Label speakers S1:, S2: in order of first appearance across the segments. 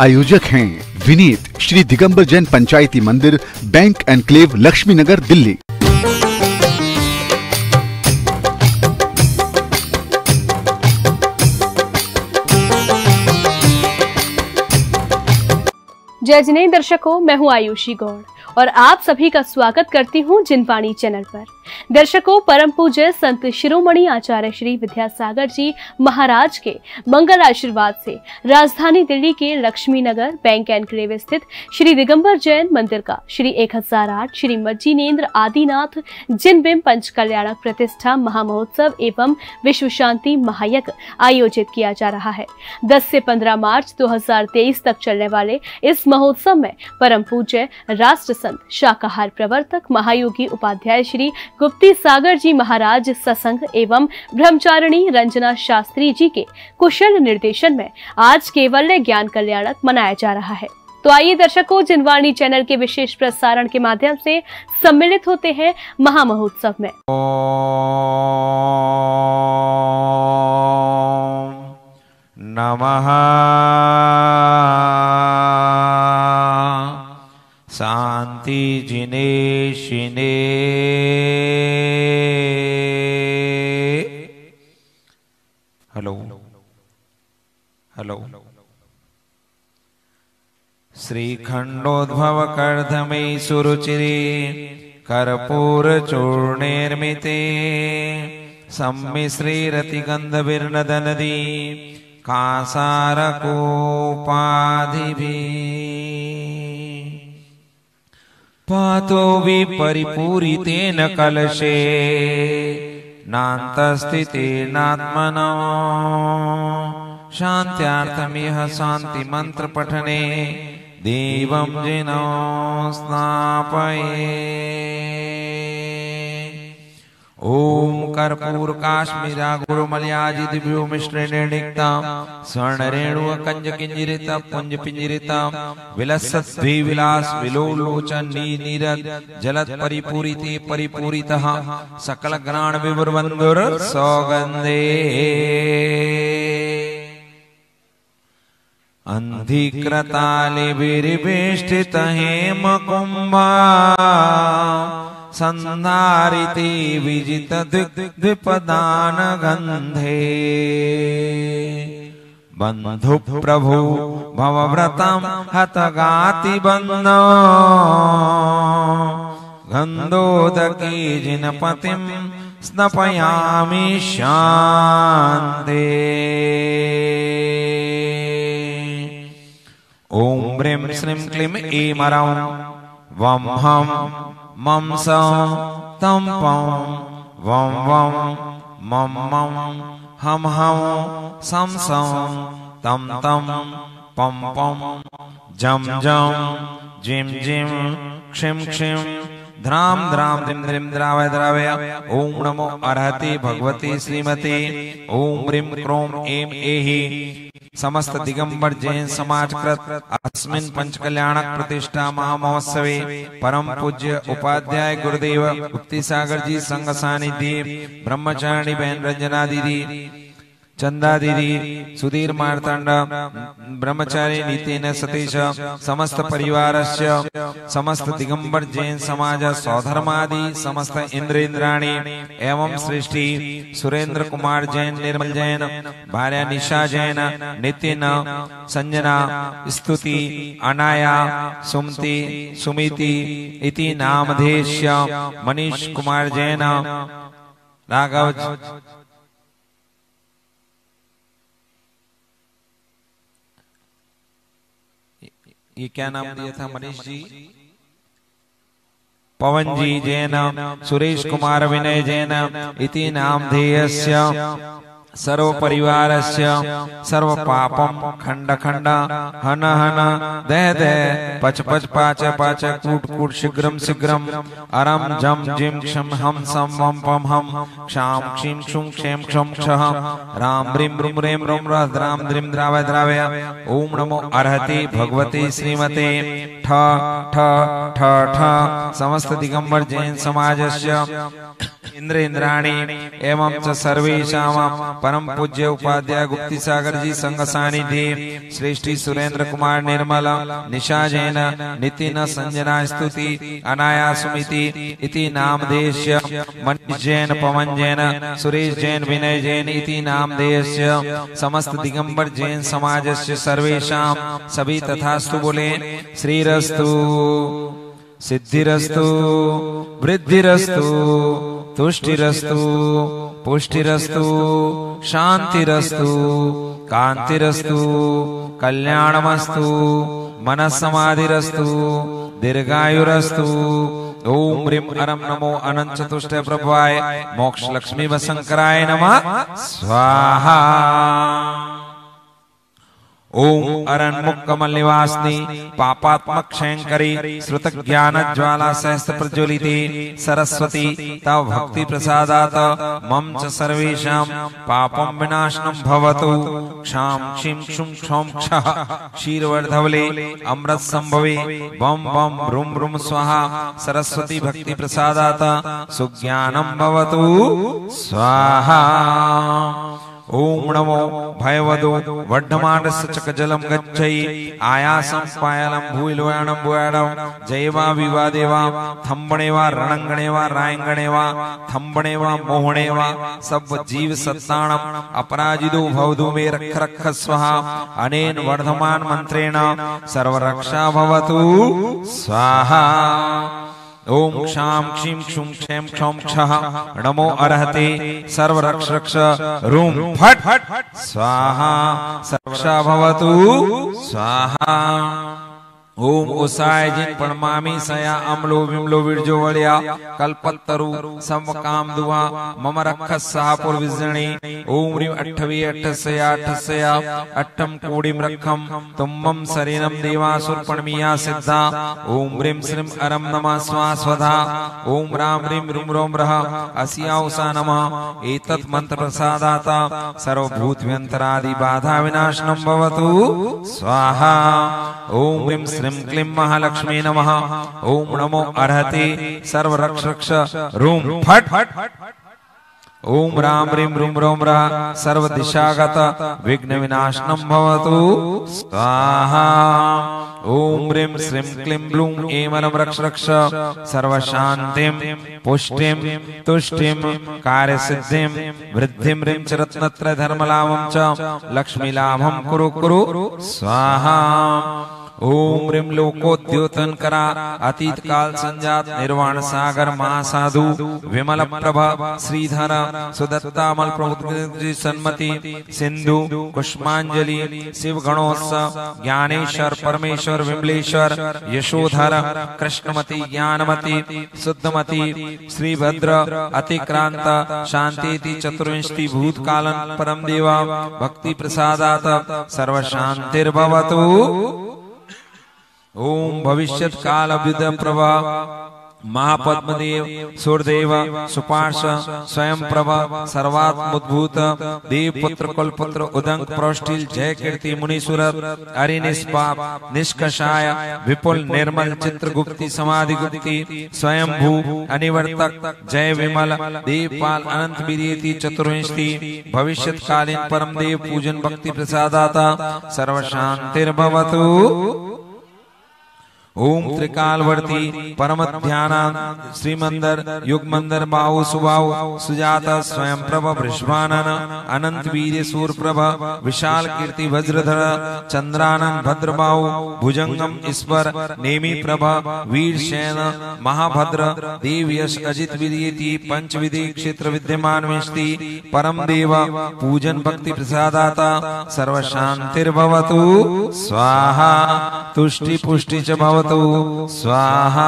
S1: आयोजक हैं विनीत, श्री दिगंबर जैन पंचायती मंदिर, बैंक एनक्लेव, लक्ष्मी नगर, दिल्ली।
S2: जय जिने दर्शकों, मैं हूं आयुषी गौड़ और आप सभी का स्वागत करती हूं जिनवाणी चैनल पर। दर्शकों, परम पूज्य संत शिरोमणि आचार्य श्री विद्यासागर जी महाराज के मंगल आशीर्वाद से राजधानी दिल्ली के लक्ष्मी नगर बैंक एनक्लेव स्थित श्री दिगंबर जैन मंदिर का श्री 1008 श्री मज्जीनेन्द्र आदिनाथ जिनबिंब पंच कल्याणक प्रतिष्ठा महामहोत्सव एवं विश्व शांति महायज्ञ आयोजित किया जा रहा है। 10 से 15 मार्च 2023 तक चलने वाले इस महोत्सव में परम पूज्य राष्ट्र संत शाकाहार प्रवर्तक महायोगी उपाध्याय श्री गुप्ती सागर जी महाराज सत्संग एवं ब्रह्मचारिणी रंजना शास्त्री जी के कुशल निर्देशन में आज केवल्य ज्ञान कल्याणक मनाया जा रहा है। तो आइए दर्शकों, जिनवाणी चैनल के विशेष प्रसारण के माध्यम से सम्मिलित होते हैं महामहोत्सव में।
S3: नमः शांति जिनेशिने हेलो श्रीखंडोद्भव कर्धमे सुरुचिरे कर्पूर चूर्णेर्मिते सम्मिश्रेरति गंधविर्नदनदी कासारकोपाधिभिः पातो विपरिपूरितेन कलशे नान्तस्थितेनात्मनो शान्त्यार्थमिह शान्ति मंत्र पठने देवं जिनो स्नापये। ओम कर्पूर काश्मीरा गुरुमल्याजि दिव्यो मिश्रेणेर्निक्ता स्वर्ण रेणु कंज किंजरिता पुंज पिंजरिता विलसत् द्विविलास विलोलोचन नीरद जलत परिपूरिते परिपूरितः सकल ग्राण विवरवंदुर सौगंधे अंधिकृताले विरिवेष्टित हेम कुंभा संधारिते विजित द्विपदान गंधे बंधु प्रभु भवव्रतम हतगाति बंधो गंधोदकी जिनपतिम स्नपयामि शान्ते। ओम ब्रीं श्रीं क्लीं ऐमरं वं हम मम सं तम पं वं वं मम मम हम सं सं तम तम पम पम जम जम जिम जिम क्षिम क्षिम ध्राम द्राम द्रिम द्रिम द्रावय द्रावय। ओम नमो अर्हति भगवती श्रीमते। ओम ह्रीं क्रोम ऐं एहि समस्त दिगंबर जैन समाज कृत अस्मिन् पंच कल्याणक प्रतिष्ठा महामहोत्सवे परम पूज्य उपाध्याय गुरुदेव गुप्ती सागर जी संघ सानिध्य ब्रह्मचारिणी बहन रंजना दीदी, चंदा दीदी, सुधीर मार्तंड, ब्रह्मचारी नितेन सतीश, समस्त परिवारस्य समस्त दिगंबर जैन समाज सौधर्मादि समस्त इंद्राणी एवं सृष्टि सुरेंद्र कुमार जैन, निर्मल जैन, भार्या निशा जैन, नितिन, संजना, स्तुति, अनाया, सुमति, सुमिति इति नामधेय मनीष कुमार जैन, राघव ये क्या नाम दिया था मनीष जी? पवन जी जैन, सुरेश कुमार विनय जैन इति नामधेयस्य सर्व परिवारस्य सर्व पापम खंड खंड हन हन दह दह पच पच पाच पाच कूट कूट शीघ्रम शीघ्रम अरम जम जिम क्षम हम सम वम पम हम क्षाम क्षीम क्षुम क्षेम क्षम क्षः राम ब्रीम ब्रूम रेम रोम राम द्रिम द्रावय द्रावय। ओम नमो अर्हति भगवती श्रीमते। ठ ठ ठ ठ समस्त दिगंबर जैन समाजस्य इंद्र इंद्राणी एवं च सर्वेषां परम पूज्य उपाध्याय गुप्ती सागर जी संग सानिधि श्रेष्ठी सुरेंद्र कुमार निर्मल निशा जैन नितिन संजना स्तुति अनायासुमिति इति नामधेयस्य मनीष जैन पवन जैन सुरेश जैन विनय जैन इति नामधेयस्य समस्त दिगंबर जैन समाजस्य सर्वेषां सभी तथास्तु बोले। श्रीरस्तु सिद्धिरस्तु वृद्धिरस्तु तुष्टिरस्तु पुष्टिरस्तु शांतिरस्तु कांतिरस्तु कल्याणमस्तु मनस्समाधिरस्तु दीर्घायुरस्तु। ओम ह्रीं अरं नमो अनंत चतुष्टय प्रभवाय मोक्ष लक्ष्मी वशंकराय नमः स्वाहा। ओम अरण्मुख कमल निवासिनी पापात्मक क्षयंकरी श्रुत ज्ञान ज्वाला सहस्त्र प्रज्वलिते सरस्वती तव भक्ति प्रसादात मम च सर्वेषां पापं विनाशनं भवतु। क्षां क्षीं क्षुं क्षौं क्षः क्षीरवर्धवले अमृत संभवे बम बम रुम रुम स्वाहा सरस्वती भक्ति प्रसादात सुज्ञानं भवतु स्वाहा। ओम नमो भयवदो वड्ढमानस्य चकजलं गच्छै आयासं पायलं भूयिलवणं भूयाडं जयवा विवादेवा थंबणेवा रणंगणेवा रायंगणेवा थंबणेवा मोहणेवा सब जीव सत्ताणं अपराजितो भवतु मे रक्ष रक्ष स्वाहा। अनेन वर्धमान मंत्रेण सर्वरक्षा भवतु स्वाहा। ओम क्षां क्षीं क्षुं क्षैं क्षौं क्षः नमो अर्हते सर्वरक्ष रक्ष रूं फट् स्वाहा सर्वरक्षा भवतु स्वाहा। ओम उसाय जिन प्रणमामि सया अम्लो विमलो विरजो वल्या कल्पतरु समकाम दुआ मम रक्षस सहापुर विजणी। ओम ह्रीं अट्ठवी अट्ठस्या अट्ठम कोडिम रक्षम तुम्मम सरीनम देवासुर प्रणमीया सिद्धा। ओम ह्रीं श्रीं अरं नमः स्वास्वधा। ओम राम ह्रीं रुम रोम रः अस्याउसा नमः। एतत् मंत्र प्रसादाता सर्वभूत व्यंतरादि बाधा विनाशनं भवतु स्वाहा। ओम ह्रीं श्रीं क्लीं महालक्ष्मी नमः। ओम नमो अर्हते सर्वरक्ष रक्ष रूं फट्। ओम राम ह्रीं रुम रोम रः सर्वदिशागत विघ्न विनाशनं भवतु स्वाहा। ओम ह्रीं श्रीं क्लीं ब्लूं ऐमरं रक्ष रक्ष सर्वशान्तिं पुष्टिं तुष्टिं कार्यसिद्धिं वृद्धिं ह्रीं च रत्नत्रय धर्मलाभं च लक्ष्मीलाभं कुरु कुरु स्वाहा। ओम ह्रीं लोकोद्योतन करा अतीत काल संजात निर्वाण सागर महासाधु विमल प्रभा श्रीधर सुदत्तामल प्रभु सन्मति सिंधु कुष्मांजलि शिव गणोत्सव ज्ञानेश्वर परमेश्वर विमलेश्वर यशोधर कृष्णमति ज्ञानमति शुद्धमति श्रीभद्र अतिक्रांत शांति चतुर्विंशति भूतकालन परम देवा भक्ति प्रसादात सर्वशांतिर्भवतु। ओम भविष्यत काल अभ्युदय प्रभा महापद्मदेव सूर्यदेव सुपार्श स्वयं प्रभा सर्वात्मोद्भूत देवपुत्र कुलपुत्र उदंक प्रोष्टिल जय कीर्ति मुनीसुर अरि निष्पाप निष्कषाय विपुल निर्मल चित्रगुप्ति समाधि गुप्ति स्वयंभू अनिवर्तक जय विमल देवपाल अनंत विदेति चतुर्विंशति भविष्यत कालीन परम देव पूजन भक्ति प्रसादाता सर्वशांतिर्भवतु। ओम त्रिकालवर्ती परम ध्यान श्रीमंदर युगमंदर बाहु सुबाहु सुजाता स्वयं प्रभ वृषभानन अनंत वीर्य सूर प्रभ विशाल कीर्ति वज्रधर चंद्रानन भद्रबाहु भुजंगम ईश्वर नेमी प्रभ वीर शैन महाभद्र देव यश अजित विदीयति पंचविधि क्षेत्र विद्यमान विष्टि परम देव पूजन भक्ति प्रसादाता सर्वशांतिर्भवतु स्वाहा। तुष्टि पुष्टि च भवतु स्वाहा।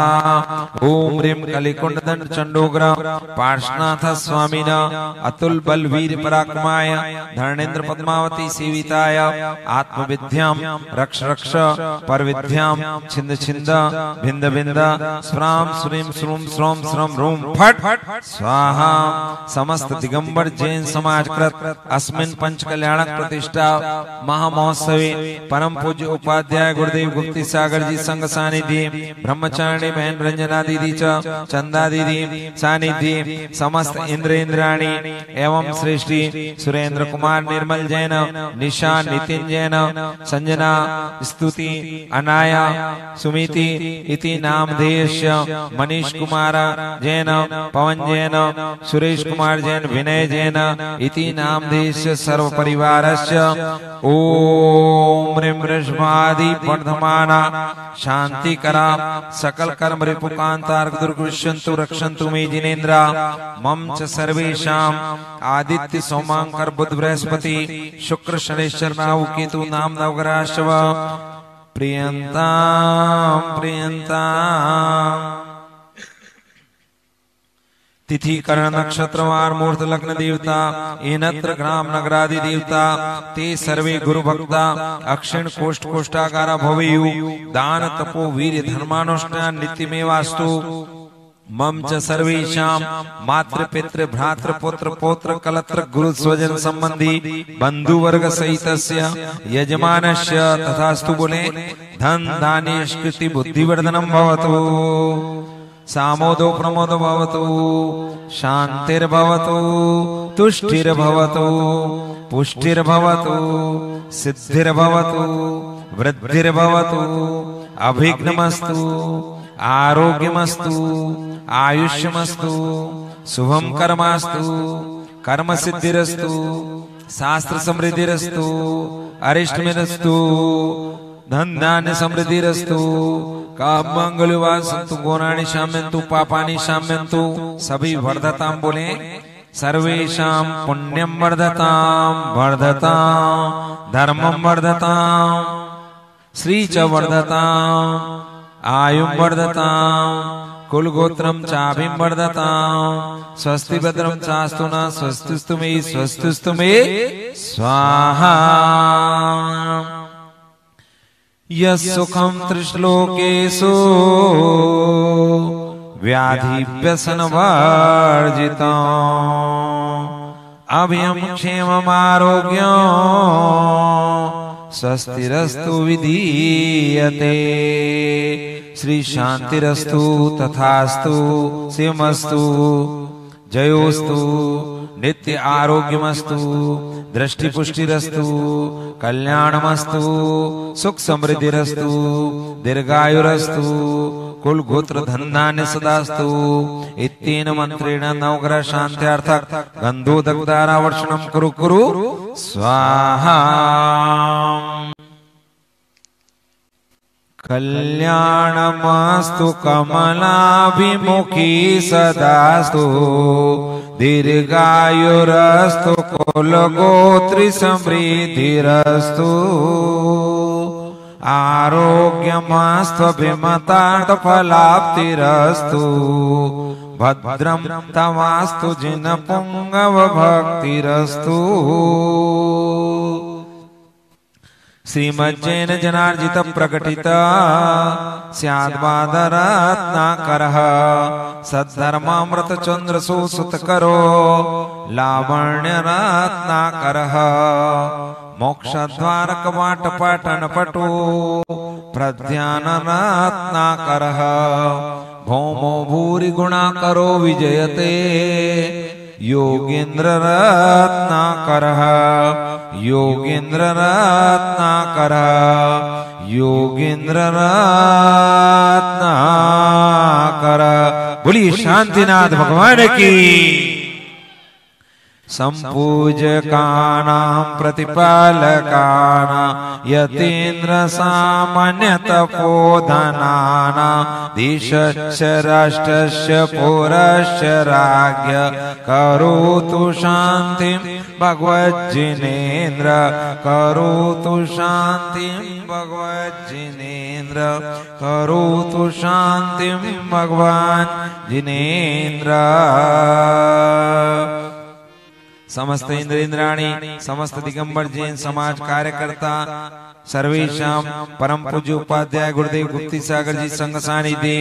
S3: ओम ह्रीं कलिकुंड दंड चंडोग्र पार्श्वनाथ स्वामिना अतुल बल वीर पराक्रमाय धर्णेन्द्र पद्मावती सेविताय आत्मविद्याम रक्ष रक्ष परविद्याम छिंद छिंद भिंद भिंद स्राम श्रीम श्रूम श्रोम श्रम रूम फट् स्वाहा। समस्त दिगंबर जैन समाज कृत अस्मिन् पंच कल्याणक प्रतिष्ठा महामहोत्सवे परम पूज्य उपाध्याय गुरुदेव गुप्ती सागर जी संग सानिध्य ब्रह्मचारिणी बहन रंजना दीदी च चंदा दीदी सानिध्य समस्त इंद्राणी एवं श्रेष्ठी सुरेंद्र कुमार निर्मल जैन निशा नितिन जैन संजना स्तुति अनाया सुमिति इति नामधेयस्य मनीष कुमार जैन पवन जैन सुरेश कुमार जैन विनय जैन इति नामधेयस्य सर्व परिवारस्य ओम ह्रीं वृषभादि वर्धमाना शांतिकरा सकल कर्म रिपुकांतार्क दुर्गुष्यन्तु रक्षन्तु मे जिनेन्द्रा मम च सर्वेषाम् आदित्य सोमांकर बुध बृहस्पति शुक्र शनिश्चर राहु केतु नाम नवग्रहाश्व प्रियंताम प्रियंताम तिथि करण नक्षत्र वार मूर्त लग्न देवता एनत्र ग्राम नगरादि देवता ते सर्वे गुरु भक्ता अक्षिण कोष्ठ कोष्ठागारा भवेयु दान तपो वीर्य धर्मानुष्ठान नित्यमेवास्तु मम च सर्वेषां मातृ पितृ भ्रातृ पुत्र पौत्र कलत्र गुरु स्वजन संबंधी बंधु वर्ग सहितस्य यजमानस्य तथास्तु बोले धन धान्य यशकृति बुद्धिवर्धनम भवतु सामोदो प्रमोदो भवतु शांतिर्भवतु तुष्टिर्भवतु पुष्टिर्भवतु सिद्धिर्भवतु वृद्धिर्भवतु अभिघ्नमस्तु आरोग्यमस्तु आयुष्यमस्तु शुभम कर्मास्तु कर्म सिद्धिरस्तु शास्त्र समृद्धिरस्तु अरिष्टमेरस्तु धन धान्य समृद्धिरस्तु काम मंगलवार संतु गोनानि शाम्यन्तु पापानि शाम्यन्तु सभी वर्धताम बोले सर्वेषां पुण्यं वर्धताम वर्धताम धर्मं वर्धताम श्री च वर्धताम आयुं वर्धताम कुलगोत्रं चाभिं वर्धताम स्वस्ति भद्रं चास्तु न स्वस्तिस्तु मे स्वाहा यस्सुखं त्रिश्लोकेषु व्याधि व्यसन वर्जितम् अभयं क्षेमम् आरोग्यं स्वस्तिरस्तु विधीयते श्री शांतिरस्तु तथास्तु शिवमस्तु जयोस्तु नित्य आरोग्यमस्तु दृष्टि पुष्टिरस्तु कल्याणमस्तु सुख समृद्धिरस्तु दीर्घायुरस्तु कुल गोत्र धन धान्य सदास्तु इत्येन मंत्रेण नवग्रह शांत्यार्थक गंधोदकदारावर्षणं कुरु कुरु स्वाहा कल्याणमस्तु कमलाभिमुखी सदास्तु दीर्घायुरस्तु कुलगोत्री समृद्धिरस्तु आरोग्यमस्तु विमतार्थफलाप्तिरस्तु भद्रं तवास्तु जिनपुंगव भक्तिरस्तु श्रीमज्जैन जनार्जित प्रकटित स्याद्वादरत्नाकरः सद्धर्मामृत चंद्र सुसुतकरो लावण्यरत्नाकरः मोक्षद्वार कवाट पाटन पटु प्रध्यानरत्नाकरः भौमो भूरि गुणाकरो विजयते योगेन्द्र रत्नाकरः योगेन्द्र रत्नाकरः योगेन्द्र रत्नाकरः। बोलिए शांतिनाथ भगवान की। संपूजकानां प्रतिपालकानां यतीन्द्र सामान्य तपोधनानां देशस्य राष्ट्रस्य पुरस्य राज्ञ करोतु शान्तिं भगवज्जिनेन्द्र करोतु शान्तिं भगवज्जिनेन्द्र करोतु शान्तिं भगवान् जिनेन्द्र। समस्त इंद्रेन्द्राणी समस्त दिगंबर जैन समाज कार्यकर्ता सर्वेशां परम पूज्य उपाध्याय गुरुदेव गुप्ती सागर जी संघ सानिध्य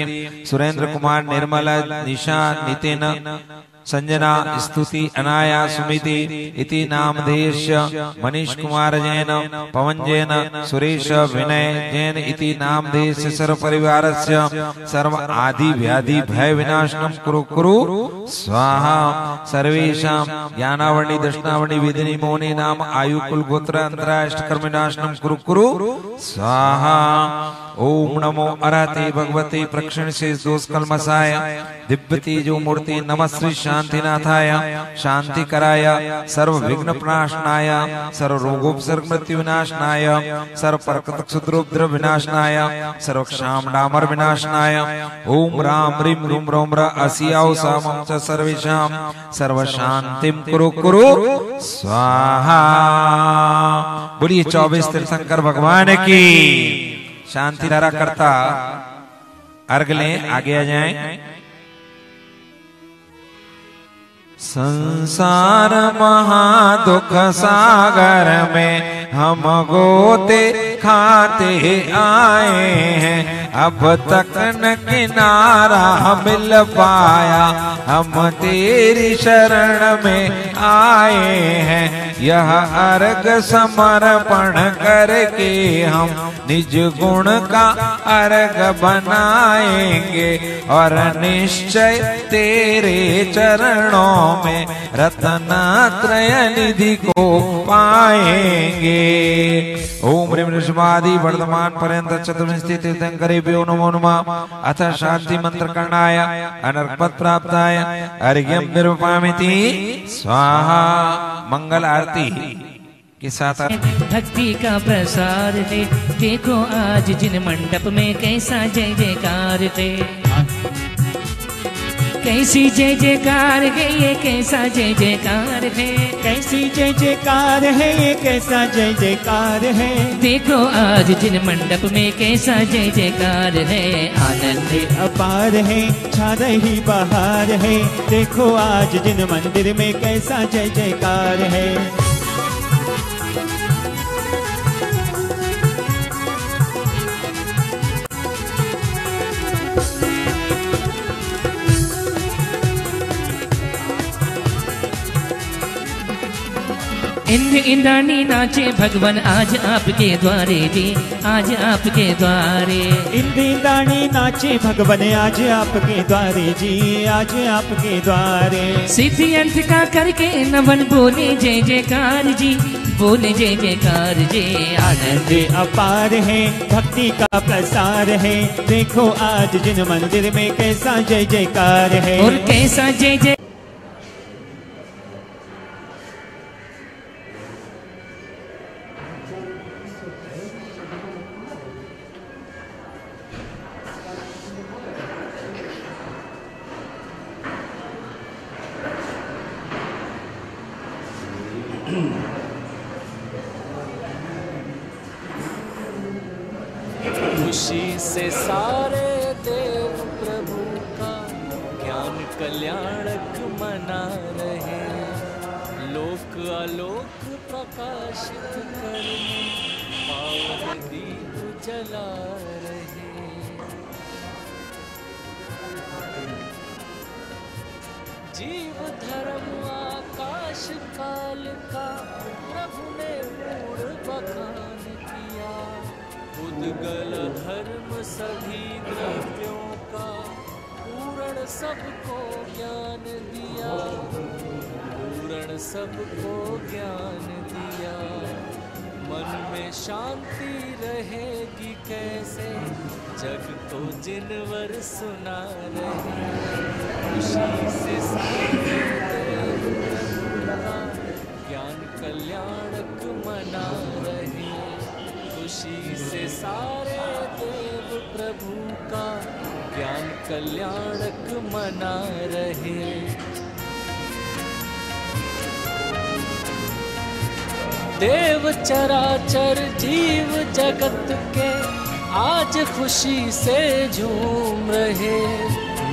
S3: सुरेंद्र कुमार निर्मला निशा नितिन संजना स्तुति अनाया सुमिति इति नामधेयस्य मनीष कुमार जैन पवन जैन सुरेश विनय जैन इति नामधेयस्य सर्व परिवारस्य सर्व आदि व्याधि भय विनाशनम कुरु कुरु स्वाहा। सर्वेषां ज्ञानावणी दर्शनावणी विधिनी मोहनी नाम आयु कुल गोत्र अंतराष्टकर्म विनाशनम कुरु कुरु स्वाहा। ओम नमो अरहते भगवते प्रक्षण से दोष कलमसाय दिव्यति जो मूर्ति नमः श्री शांतिनाथाय शांति कराय सर्व विघ्न प्रणाशनाय सर्व रोगोपसर्ग मृत्यु विनाशनाय सर्व परकतक सुद्रोद्र विनाशनाय सर्व क्षाम डामर विनाशनाय ओम राम ह्रीम रूम रोम र असियाओ सामं च सर्वेषां सर्व शांतिम कुरु कुरु स्वाहा। बोलिए 24 तीर्थंकर भगवान की शांति धारा करता अर्घ लें, आगे आ जाएं। संसार महादुख सागर में हम गोते खाते आए हैं, अब तक न किनारा मिल पाया, हम तेरी शरण में आए हैं। यह अर्घ समर्पण करके हम निज गुण का अर्घ बनाएंगे और निश्चय तेरे चरणों में रत्नत्रय निधि को पाएंगे। ओम ह्रीं ऋषभादि वर्धमान पर्यंत चतुर्विंशति तीर्थंकरेभ्यो नमो नमः। अथ शांति मंत्र करणाय अनर्पद प्राप्ताय अर्घ्यं निरूपयामि स्वाहा। मंगल आरती के साथ
S4: भक्ति का प्रसार है, देखो आज जिन मंडप में कैसा जय जयकार है, कैसी जय जयकार है, ये कैसा जय जयकार है,
S5: कैसी जय जयकार है, ये कैसा जय जयकार है।
S4: देखो आज जिन मंडप में कैसा जय जयकार है, आनंद
S5: अपार है, छा रही बहार है। देखो आज जिन मंदिर में कैसा जय जयकार है।
S4: इंद्र इंद्राणी नाचे भगवान आज आपके द्वारे जी, आज आपके द्वारे।
S5: इंद्र इंद्राणी नाचे भगवान आज आपके द्वारे जी, आज आपके द्वारे।
S4: सिद्धि अंत का करके नवन बोले जय जयकार जी, बोले जय जयकार जी।
S5: आनंद अपार है, भक्ति का प्रसार है। देखो आज जिन मंदिर में कैसा जय जयकार है,
S4: और कैसा जय जय।
S6: खुशी से सारे देव प्रभु का ज्ञान कल्याणक मना रहे, लोक आलोक प्रकाशित करने पावन दीप जला रहे। जीव धर्म आकाश काल का प्रभु ने मूढ़ बखान किया, उद्गल धर्म सभी द्रव्यों का पूर्ण सबको ज्ञान दिया, पूर्ण सबको ज्ञान दिया। मन में शांति रहेगी कैसे, जग तो जिनवर सुना रहे। खुशी से सारे ज्ञान कल्याणक मना रहे, खुशी से सारे देव प्रभु का ज्ञान कल्याणक मना रहे। देव चराचर जीव जगत के आज खुशी से झूम रहे,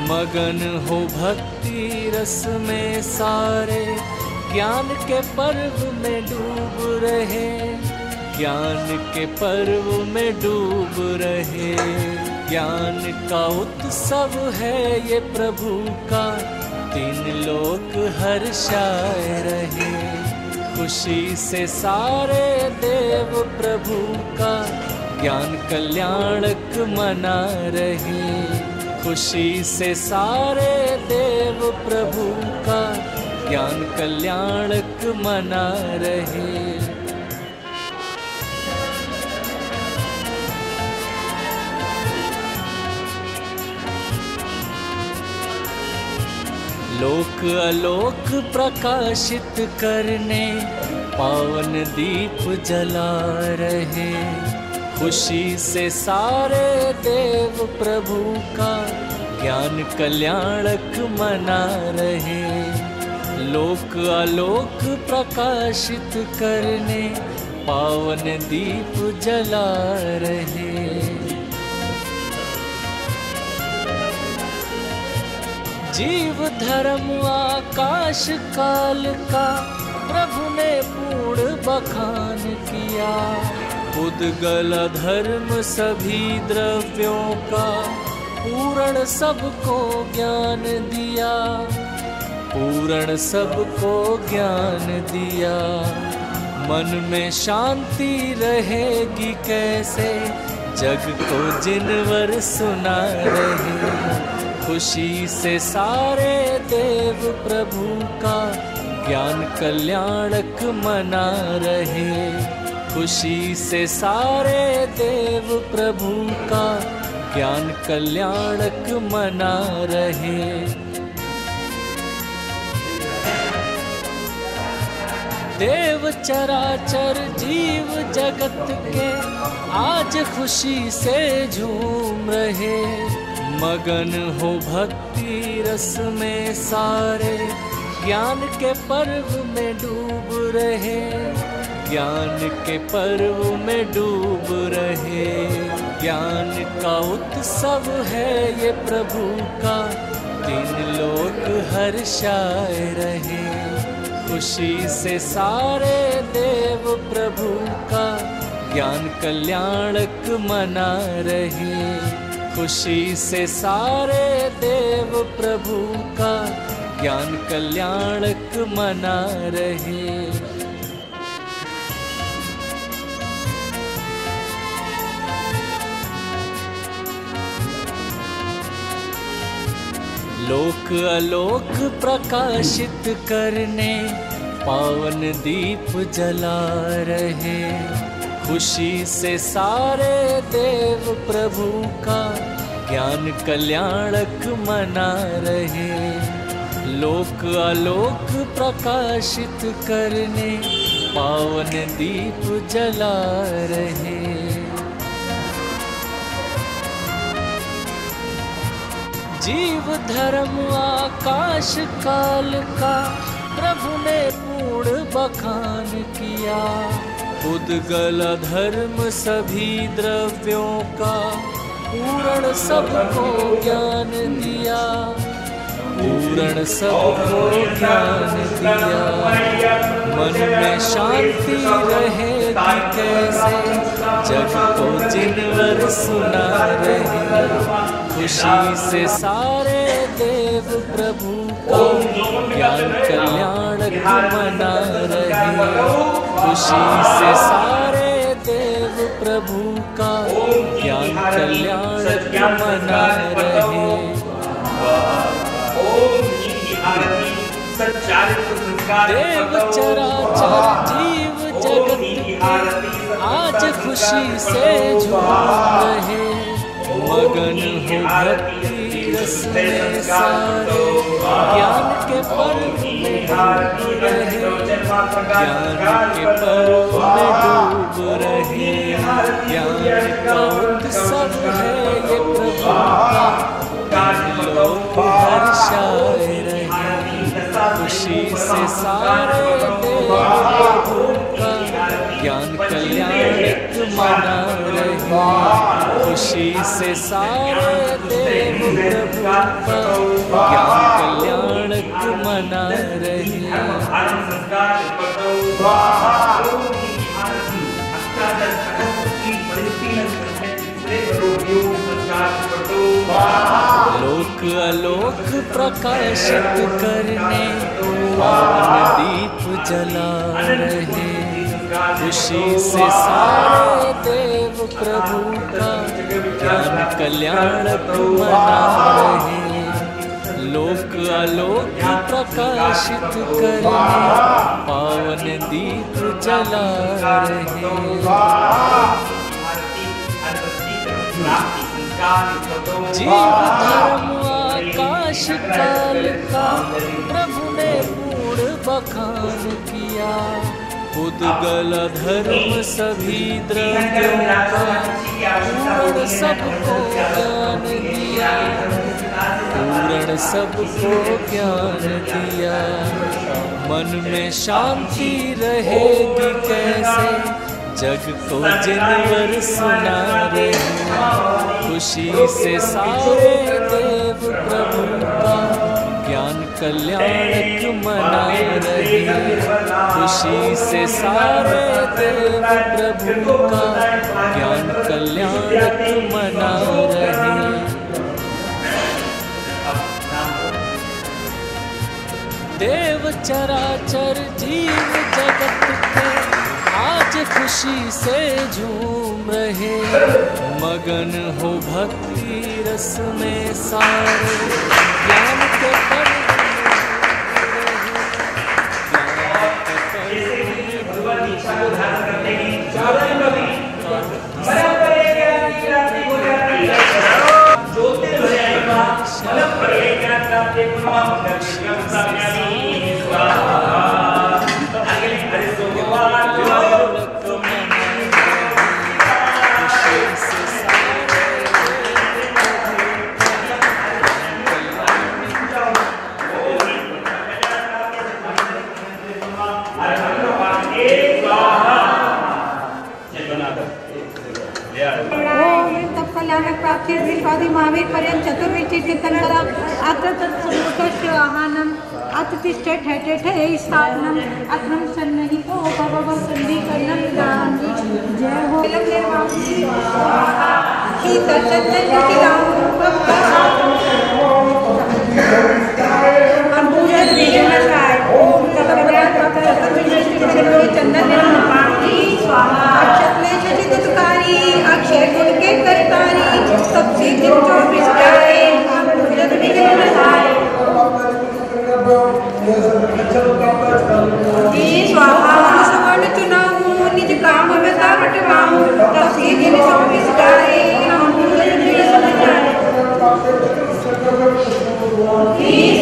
S6: मगन हो भक्ति रस में सारे ज्ञान के पर्व में डूब रहे, ज्ञान के पर्व में डूब रहे। ज्ञान का उत्सव है ये प्रभु का, तीन लोक हर्षाए रहे। खुशी से सारे देव प्रभु का ज्ञान कल्याणक मना रहे। खुशी से सारे देव प्रभु का ज्ञान कल्याणक मना रहे। लोक आलोक प्रकाशित करने पावन दीप जला रहे। खुशी से सारे देव प्रभु का ज्ञान कल्याणक मना रहे। लोक आलोक प्रकाशित करने पावन दीप जला रहे। जीव धर्म आकाश काल का प्रभु ने पूर्ण बखान किया। उद्गल धर्म सभी द्रव्यों का पूर्ण सबको ज्ञान दिया। पूर्ण सबको ज्ञान दिया। मन में शांति रहेगी कैसे, जग को जिनवर सुना रहे। खुशी से सारे देव प्रभु का ज्ञान कल्याणक मना रहे। खुशी से सारे देव प्रभु का ज्ञान कल्याणक मना रहे। देव चराचर जीव जगत के आज खुशी से झूम रहे। मगन हो भक्ति रस में सारे, ज्ञान के पर्व में डूब रहे। ज्ञान के पर्व में डूब रहे। ज्ञान का उत्सव है ये प्रभु का, तीन लोक हर्षाए रहे। खुशी से सारे देव प्रभु का ज्ञान कल्याणक मना रहे। खुशी से सारे देव प्रभु का ज्ञान कल्याणक मना रहे। लोक आलोक प्रकाशित करने पावन दीप जला रहे। खुशी से सारे देव प्रभु का ज्ञान कल्याणक मना रहे। लोक आलोक प्रकाशित करने पावन दीप जला रहे। जीव धर्म आकाश काल का प्रभु ने पूर्ण बखान किया। उद्गल धर्म सभी द्रव्यों का पूर्ण सबको ज्ञान दिया। पूर्ण सबको ज्ञान दिया। मन में शांति रहेगी कैसे, जग को जिनवर सुना रहे। खुशी से सारे देव प्रभु को ज्ञान कल्याणक मना रहे। खुशी से सारे देव प्रभु का ज्ञान कल्याणक मना रहे। देव चराचर जीव जगत के आज खुशी से झूम रहे। मगन हो भक्ति रस में सारे, ज्ञान के पर्व में डूब रहे। ज्ञान के पर्व में डूब रहे। ज्ञान का उत्सव है ये प्रभु का, लोक हर्षाए रहे। खुशी से सारे देव प्रभु का ज्ञान कल्याणक मना रहे। खुशी से सारे देव प्रभु का ज्ञान कल्याणक मना रहे। लोक आलोक प्रकाशित करने पावन दीप जला रहे। खुशी से सारे देव प्रभु का ज्ञान कल्याण मना रहे। लोक आलोक प्रकाशित करने पावन दीप जला रहे। जीव धर्म आकाश काल का प्रभु ने पूर्ण बखान किया। उद्गल धर्म सभी द्रव्यों का पूर्ण सबको ज्ञान दिया। पूर्ण सबको ज्ञान दिया। मन में शांति रहेगी कैसे जग को जिनवर सुना रहे। खुशी से सारे देव प्रभु का ज्ञान कल्याणक मना रहे। खुशी से सारे देव प्रभु का ज्ञान कल्याणक मना रहे। देव चराचर जीव जगत के आज खुशी से झूम रहे। मगन हो भक्ति रस में सारे ज्ञान के
S7: महावीर पर्यंत चतुर्विधि कीर्तनकरा अत्र तत्समुखस्य आहानम अतिष्ठे ठेठे ठे स्थापनम अत्रम सन्निहितो भव सन्धिकरणं गांधी। जय हो की तत्सत्य की राम हम पूजा विघ्न काय ओम तत्कल्याण चतुर्विधि चंदन निर्माणी स्वाहा। अक्षतले शशितुकारी अक्षय गुण के करतारी सबसे दिन 24 जाए हम पूजा विघ्न काय स्वाहा। सुवर्ण चुनाऊ निज काम में तावट पाऊं सबसे दिन 24 जाए हम पूजा विघ्न काय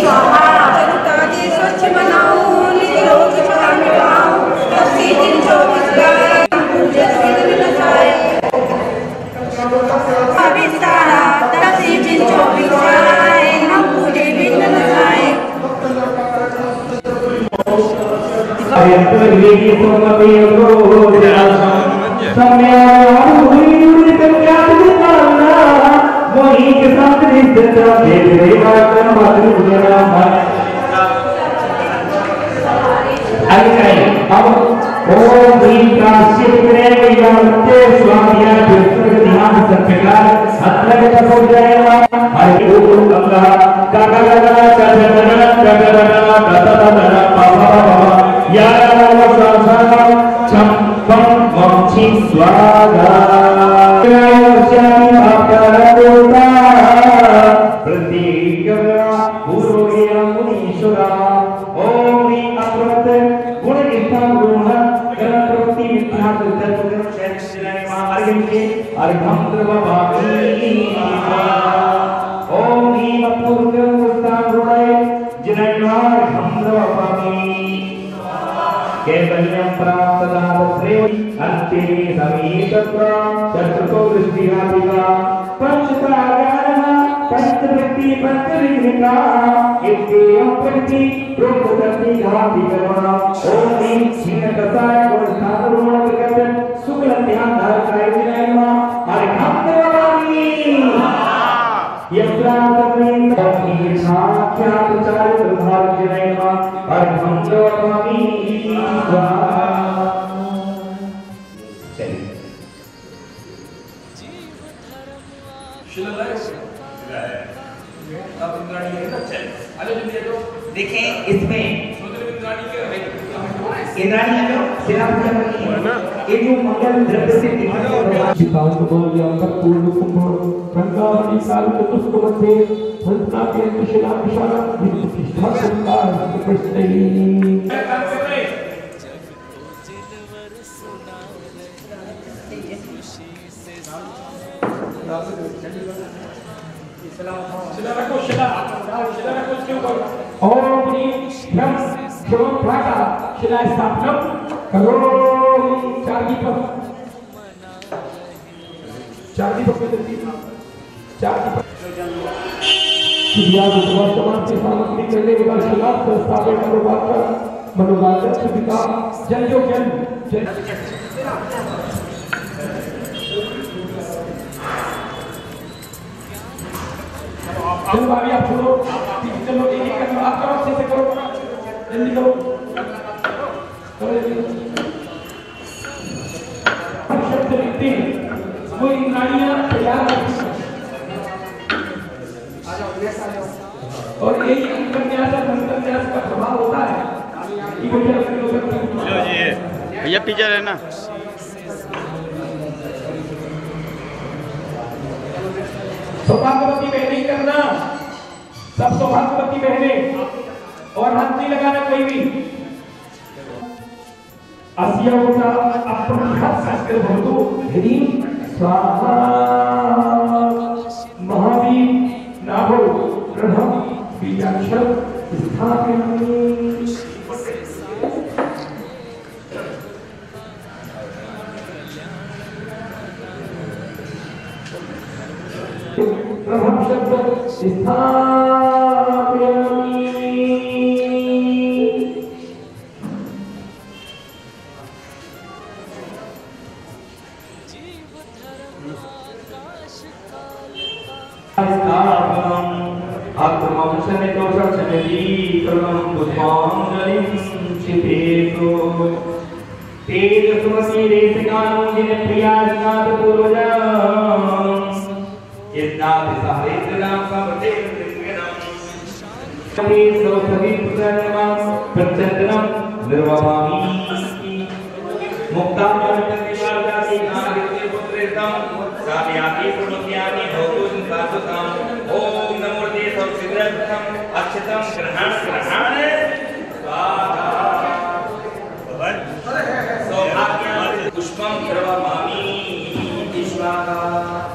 S7: स्वाहा। जनता जी स्वच्छ बनाऊं निज रोग छुड़ा मिटाऊं सबसे दिन 24 जाए हम पूजा विघ्न काय विस्तारा सबसे दिन 24 जाए हम पूजे विघ्न काय।
S8: देखें इसमें इंद्राणी है जो सेना पूजा करनी है ये जो मंगल द्रव्य से
S9: पूर्ण कुंभ रंगावली काल चतुष्क मध्ये हंसना के कुशला विशाला प्रतिष्ठा संकार कृष्णई ओम ह्रीं शिवम प्राका शिला स्थापनम करोमि चार दीपक में दीपक क्रिया वर्तमान से सामग्री करने के बाद शिला स्थापन मनोवाचा सुविधा जल जो जल चलो भाभी आप छोड़ो चलो एक एक करो आप करो अच्छे से करो जल्दी करो शब्द लिखते हैं वो इंद्राणियां तैयार और यही उपन्यास और उपन्यास का प्रभाव होता है कि मुझे अपने लोगों को
S10: भैया पीछे रहना
S9: सौभाग्यवती बहनें करना सब सौभाग्यवती बहनें और हाथ नहीं लगाना कोई भी अस्योता अपरंहत संस्कृत भवतु ह्रीं स्वाहा महावीर नाभो ग्रहम बीजाक्षर स्थापयामि प्रभम शब्द स्थापयामि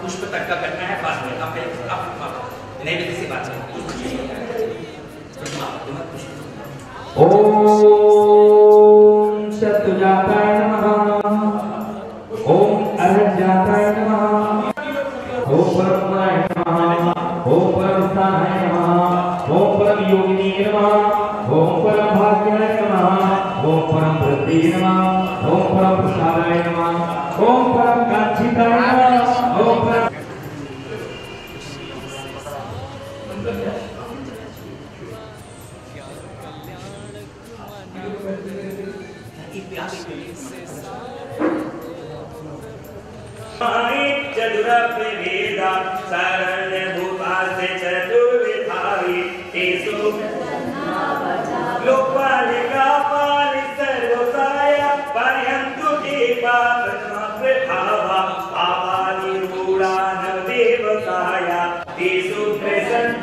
S8: पुष्प तक का करना है बाद में आप नैवेद्य से बात करें ओम सत्तुजाताय नमः ओम अरहजाताय नमः ओम परमाय नमः ओम परमस्थानाय नमः ओम परम योगिनी नमः ओम परम भाग्याय नमः ओम परम वृद्धि नमः ओम परम प्रसादाय नमः ओम परम कांचिताय नमः ओम परम चतुरवेदा शरण्य भूतास्ते चतुर्विधारि तेषु लोकपालिका पालि सर्वसाय पर्यन्तु देवा प्रथमा प्रभावा पावानि रूढान देवकाय तेषु प्रसन्न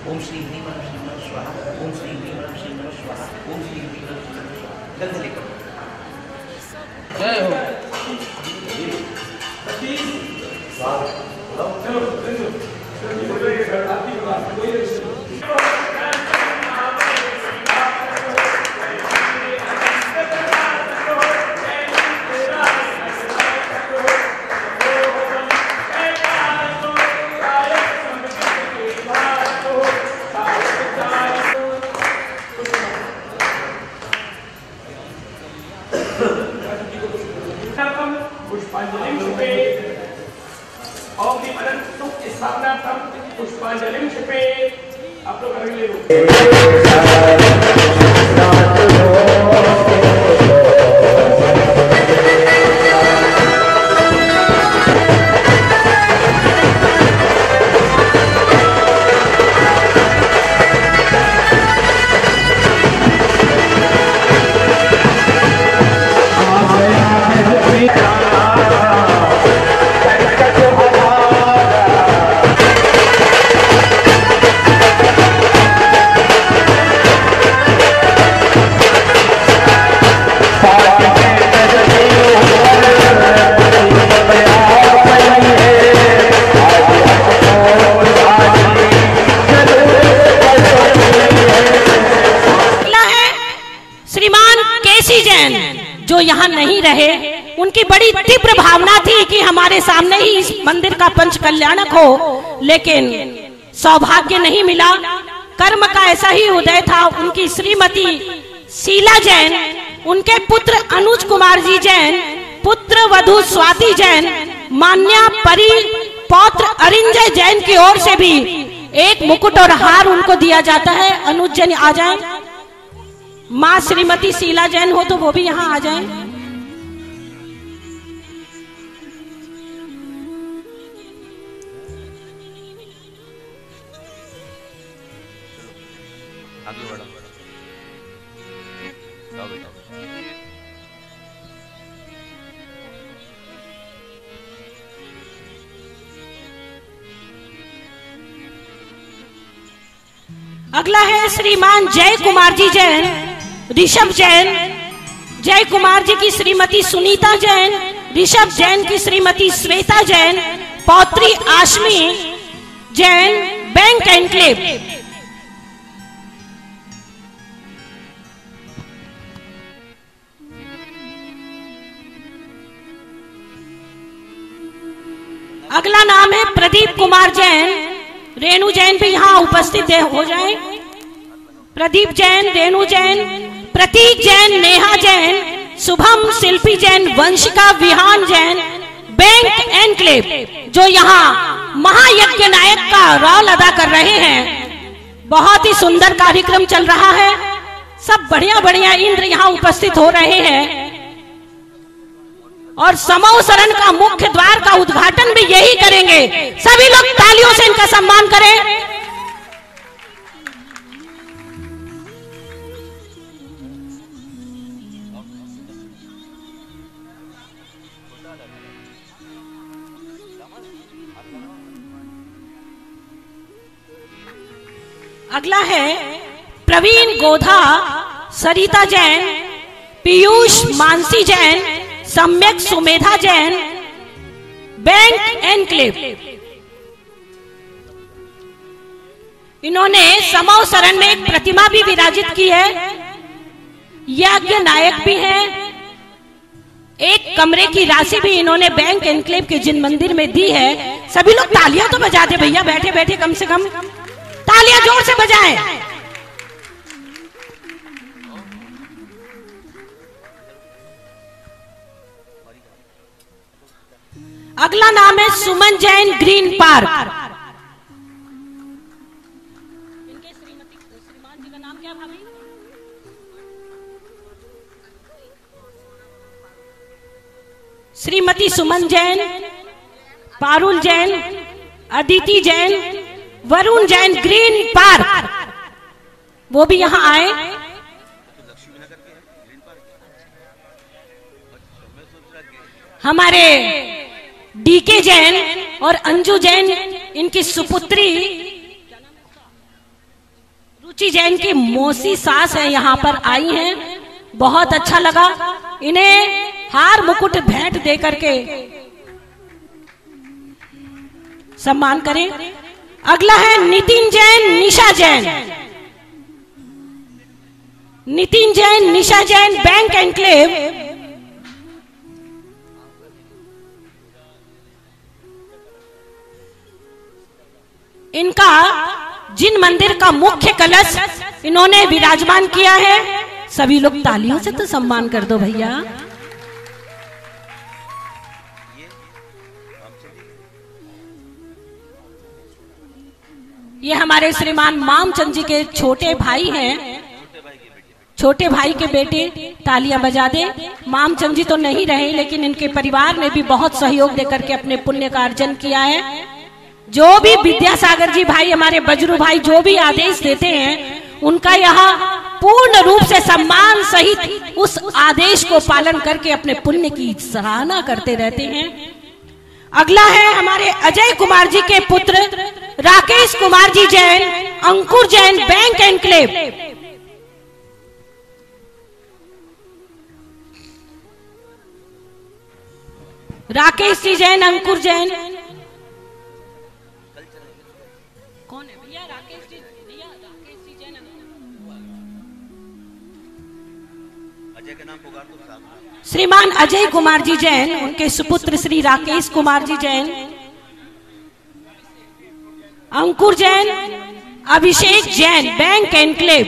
S8: ओम श्री ह्रीं नमः स्वाहा ओम श्री ह्रीं नमः स्वाहा ओम श्री ह्रीं नमः स्वाहा जल्द लेकर जय हो
S9: पुष्पांजलि छिपे आप लोग अगले
S11: जो यहाँ नहीं रहे, उनकी बड़ी तीव्र भावना थी कि हमारे सामने ही इस मंदिर का पंच कल्याणक हो, लेकिन सौभाग्य नहीं मिला। कर्म का ऐसा ही उदय था। उनकी श्रीमती शीला जैन, उनके पुत्र अनुज कुमार जी जैन, पुत्र वधू स्वाति जैन, मान्या परी पौत्र अरिंजय जैन की ओर से भी एक मुकुट और हार उनको दिया जाता है। अनुज जैन आ जाए, माँ श्रीमती शीला जैन हो तो वो भी यहाँ आ जाए। अगला है श्रीमान जय कुमार जी जैन, ऋषभ जैन, जय कुमार जी की श्रीमती सुनीता जैन, ऋषभ जैन की श्रीमती श्वेता जैन, पौत्री आशमी जैन, बैंक एनक्लेव। अगला नाम है प्रदीप कुमार जैन, रेणु जैन भी यहाँ उपस्थित हो जाए। प्रदीप जैन, रेणु जैन, प्रतीक जैन, नेहा जैन, शुभम, शिल्पी जैन, वंशिका विहान जैन, बैंक एनक्लेव, जो यहाँ महायज्ञ नायक का रोल अदा कर रहे हैं। बहुत ही सुंदर कार्यक्रम चल रहा है। सब बढ़िया बढ़िया इंद्र यहाँ उपस्थित हो रहे हैं और समूह शरण का मुख्य द्वार का उद्घाटन भी यही करेंगे। सभी लोग तालियों से इनका सम्मान करें। अगला है प्रवीण गोधा, सरिता जैन, पीयूष मानसी जैन, सम्यक सुमेधा जैन, बैंक एनक्लेव। इन्होंने समूह शरण में एक प्रतिमा भी विराजित की है। यज्ञ नायक भी है। एक कमरे की राशि भी इन्होंने बैंक एनक्लेव के जिन मंदिर में दी है। सभी लोग तालियां तो बजा दे भैया, बैठे बैठे कम से कम तालियां जोर से बजाएं। अगला नाम है सुमन जैन, ग्रीन पार्क। इनके श्रीमान जी का नाम क्या भाभी? श्रीमती सुमन जैन, पारुल जैन, अदिति जैन, वरुण जैन, ग्रीन पार्क, वो भी यहां आए। हमारे डीके जैन और अंजू जैन, इनकी सुपुत्री रुचि जैन की मौसी सास है, यहाँ पर आई हैं। बहुत अच्छा लगा। इन्हें हार मुकुट भेंट दे करके सम्मान करें। अगला है नितिन जैन, निशा जैन, नितिन जैन, निशा जैन, बैंक एनक्लेव। इनका जिन मंदिर का मुख्य कलश इन्होंने विराजमान किया है, सभी लोग तालियों से तो सम्मान कर दो भैया। ये हमारे श्रीमान मामचंद जी के छोटे भाई हैं, छोटे भाई के बेटे। तालियां बजा दे। मामचंद जी तो नहीं रहे, लेकिन इनके परिवार ने भी बहुत सहयोग देकर के अपने पुण्य का अर्जन किया है। जो भी विद्यासागर जी भाई, हमारे बजरू भाई, जो भी आदेश देते हैं, उनका यहाँ पूर्ण रूप से सम्मान सहित उस आदेश को पालन करके अपने पुण्य की सराहना करते रहते हैं। अगला है हमारे अजय कुमार जी के पुत्र राकेश कुमार जी जैन, अंकुर जैन, बैंक एनक्लेव। राकेश जी जैन, अंकुर जैन। कौन है भैया? राकेश जी, भैया राकेश जी जैन, अजय के नाम पुकार दो साहब। श्रीमान अजय कुमार जी जैन, उनके सुपुत्र श्री राकेश कुमार जी जैन, अंकुर जैन, अभिषेक जैन, बैंक एनक्लेव।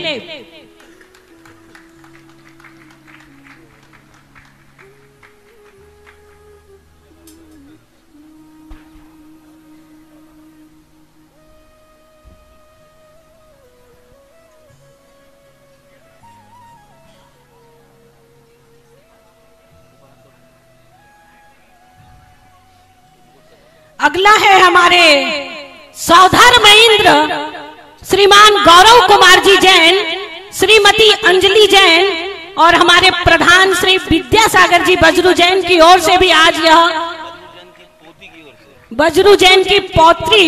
S11: अगला है हमारे सौधर महेंद्र श्रीमान गौरव कुमार जी जैन, श्रीमती अंजलि जैन और हमारे प्रधान श्री विद्यासागर जी बजरू जैन की ओर से भी आज यह बजरू जैन की पौत्री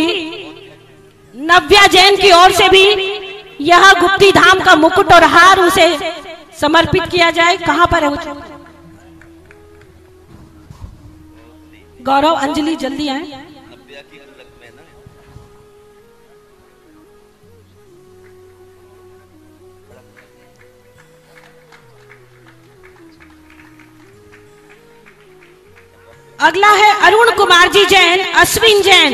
S11: नव्या जैन की ओर से भी यह गुप्ती धाम का मुकुट और हार उसे समर्पित किया जाए। कहां पर है गौरव, अंजलि जल्दी आए। अगला है अरुण कुमार जी जैन, अश्विन जैन।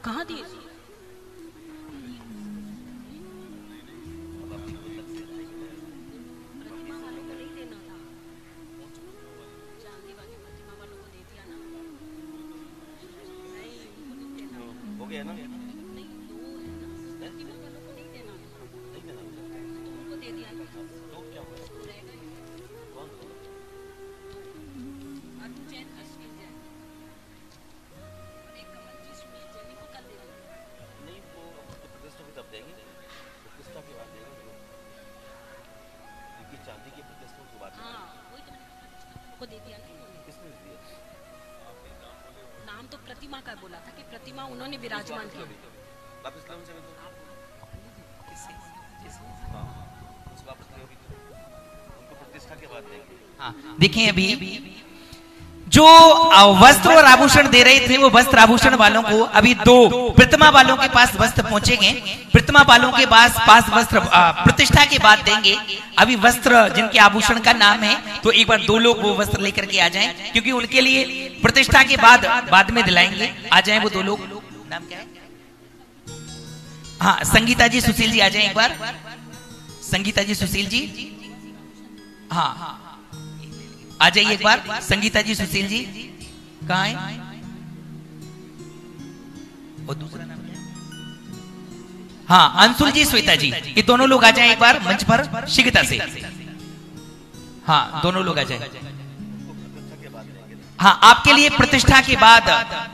S11: कहां दिए? नाम तो प्रतिमा का बोला था कि प्रतिमा उन्होंने विराजमान किया।
S4: देखिए अभी जो वस्त्र और आभूषण दे रहे थे वो वस्त्र आभूषण वालों को अभी दो प्रतिमा वालों के पास वस्त्र पहुंचेंगे। प्रतिमा वालों के पास वस्त्र प्रतिष्ठा के बाद देंगे। अभी वस्त्र जिनके आभूषण का नाम है तो एक बार दो लोग वो वस्त्र लेकर के आ जाएं, क्योंकि उनके लिए प्रतिष्ठा के बाद में दिलाएंगे। आ जाएं वो दो लोग। नाम क्या है? हाँ, संगीता जी सुशील जी आ जाएं एक बार। संगीता जी सुशील जी, हाँ आ जाइए एक बार। संगीता जी सुशील जी कहाँ है? और दूसरा नाम क्या? हाँ, अंशुल जी, श्वेता जी, ये दोनों लोग आ जाएं एक बार मंच पर शीघ्रता से। हाँ, दोनों लोग आ जाएं। हाँ, आपके लिए प्रतिष्ठा के बाद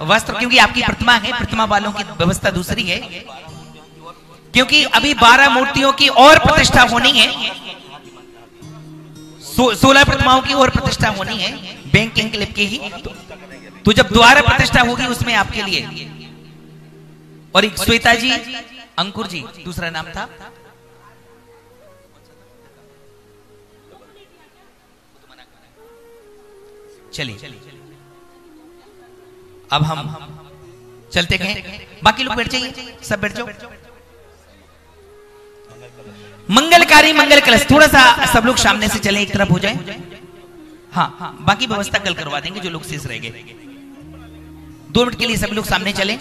S4: वस्त्र, क्योंकि आपकी प्रतिमा है, प्रतिमा वालों की व्यवस्था दूसरी है, क्योंकि अभी 12 मूर्तियों की और प्रतिष्ठा होनी है। 16 प्रतिमाओं की और प्रतिष्ठा होनी है बैंक एनक्लेव की ही। तो जब दोबारा प्रतिष्ठा होगी उसमें आपके लिए। और एक श्वेता जी, अंकुर जी दूसरा नाम था। चलिए अब हम चलते गए। बाकी लोग बैठ जाइए, सब बैठ जाओ। मंगलकारी मंगल कलश, थोड़ा सा सब लोग सामने से चले, एक तरफ हो जाए। हाँ, बाकी व्यवस्था कल करवा देंगे जो लोग शेष रह गए। 2 मिनट के लिए सब लोग सामने चले।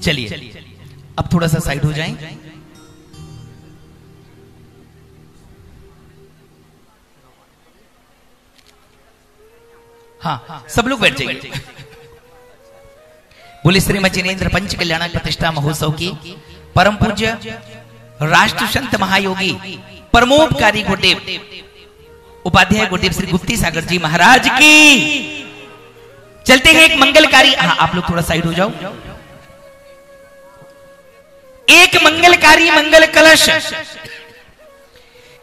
S4: चलिए अब थोड़ा सा साइड हो जाएं। हाँ, सब लोग बैठ जाइए। बोले श्रीमद जिनेन्द्र पंच कल्याण प्रतिष्ठा महोत्सव की परम पूज्य राष्ट्र संत महायोगी परमोपकारी गुरुदेव उपाध्याय गुरुदेव श्री गुप्ती सागर जी महाराज की। चलते हैं एक मंगलकारी, हाँ आप लोग थोड़ा साइड हो जाओ। एक मंगलकारी मंगल कलश,